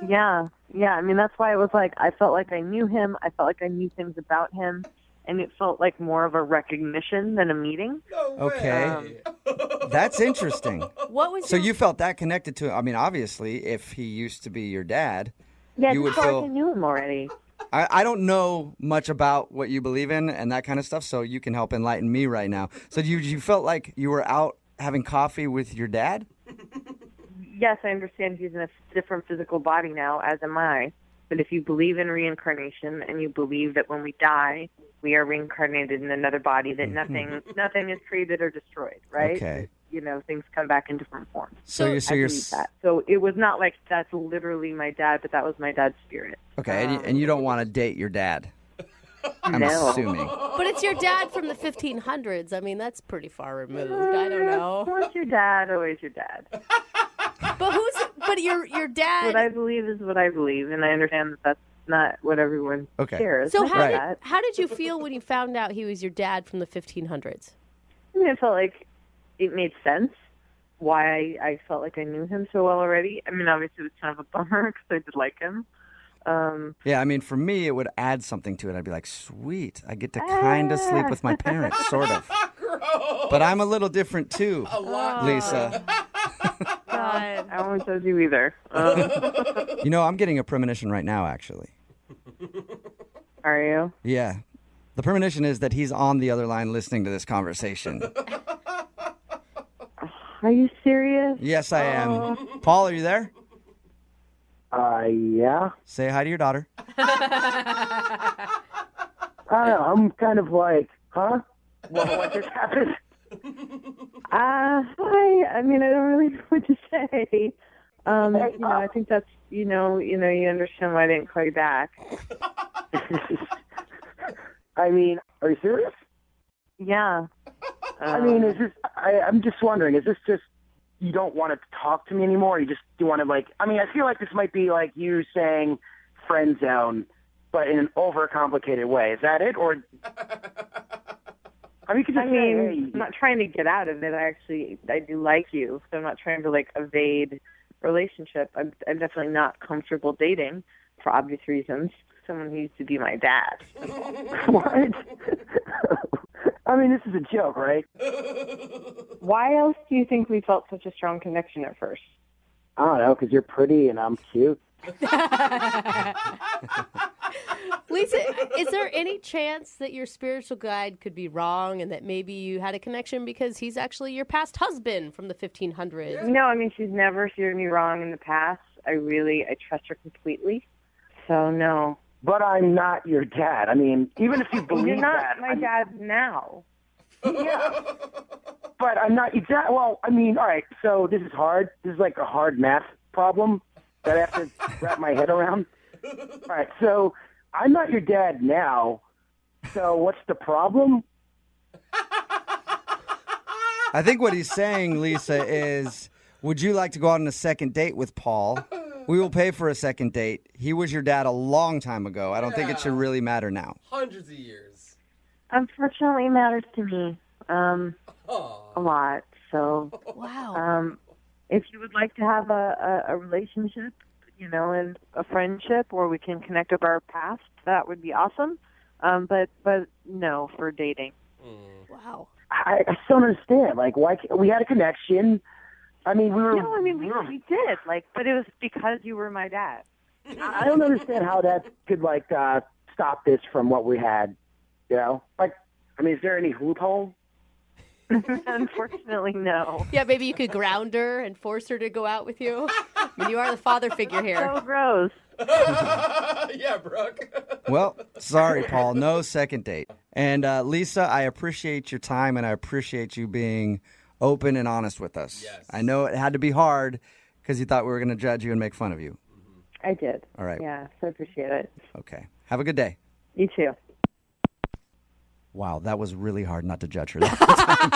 Yeah. I mean, that's why it was like I felt like I knew him. I felt like I knew things about him. And it felt like more of a recognition than a meeting. Okay. That's interesting. What was So you felt that connected to him? I mean, obviously, if he used to be your dad, Yeah, you I would felt feel... like I knew him already. I don't know much about what you believe in and that kind of stuff, so you can help enlighten me right now. So you felt like you were out having coffee with your dad? Yes, I understand he's in a different physical body now, as am I. But if you believe in reincarnation and you believe that when we die, we are reincarnated in another body, that nothing is created or destroyed, right? Okay. You know, things come back in different forms. So you're that. So it was not like that's literally my dad, but that was my dad's spirit. Okay, and you don't want to date your dad. I'm No. assuming. But it's your dad from the 1500s. I mean, that's pretty far removed. I don't know. Once your dad, always your dad. But your dad. What I believe is what I believe, and I understand that that's not what everyone cares. So about. how did you feel when you found out he was your dad from the 1500s? I mean, I felt like it made sense why I felt like I knew him so well already. I mean, obviously it was kind of a bummer because I did like him. Yeah, I mean, for me, it would add something to it. I'd be like, sweet, I get to kind of sleep with my parents, sort of. But I'm a little different too, Lisa. God, I won't judge you either. You know, I'm getting a premonition right now, actually. Are you? Yeah. The premonition is that he's on the other line listening to this conversation. Are you serious? Yes, I am. Paul, are you there? Yeah. Say hi to your daughter. I don't know. I'm kind of like, huh? What just happened? Hi. I mean, I don't really know what to say. I think that's, you understand why I didn't call you back. I mean, are you serious? Yeah. I mean, I'm just wondering, is this just you don't want to talk to me anymore? Or you want to I feel like this might be like you saying friend zone, but in an overcomplicated way. Is that it? Or you could just say, hey. I'm not trying to get out of it. I do like you, so I'm not trying to evade relationship. I'm definitely not comfortable dating for obvious reasons. Someone who used to be my dad. What? I mean, this is a joke, right? Why else do you think we felt such a strong connection at first? I don't know, because you're pretty and I'm cute. Lisa, is there any chance that your spiritual guide could be wrong and that maybe you had a connection because he's actually your past husband from the 1500s? No, I mean, she's never steered me wrong in the past. I trust her completely. So, no. But I'm not your dad. I mean, even if you believe You're not that. my dad now. Yeah. But I'm not your dad. Well, I mean, all right, so this is hard. This is like a hard math problem that I have to wrap my head around. All right, so I'm not your dad now. So what's the problem? I think what he's saying, Lisa, is would you like to go out on a second date with Paul? We will pay for a second date. He was your dad a long time ago. I don't think it should really matter now. Hundreds of years. Unfortunately, it matters to me a lot. So, wow. If you would like to have a relationship, and a friendship where we can connect over our past, that would be awesome. But no, for dating. Wow. I still don't understand. Why we had a connection. I mean, we did. But it was because you were my dad. I don't understand how that could stop this from what we had. Is there any loophole? Unfortunately, no. Yeah, maybe you could ground her and force her to go out with you. I mean, you are the father figure here. So gross. Yeah, Brooke. Well, sorry, Paul. No second date. And Lisa, I appreciate your time and I appreciate you being open and honest with us. Yes. I know it had to be hard because you thought we were going to judge you and make fun of you. I did. All right. Yeah, so I appreciate it. Okay. Have a good day. You too. Wow, that was really hard not to judge her that time.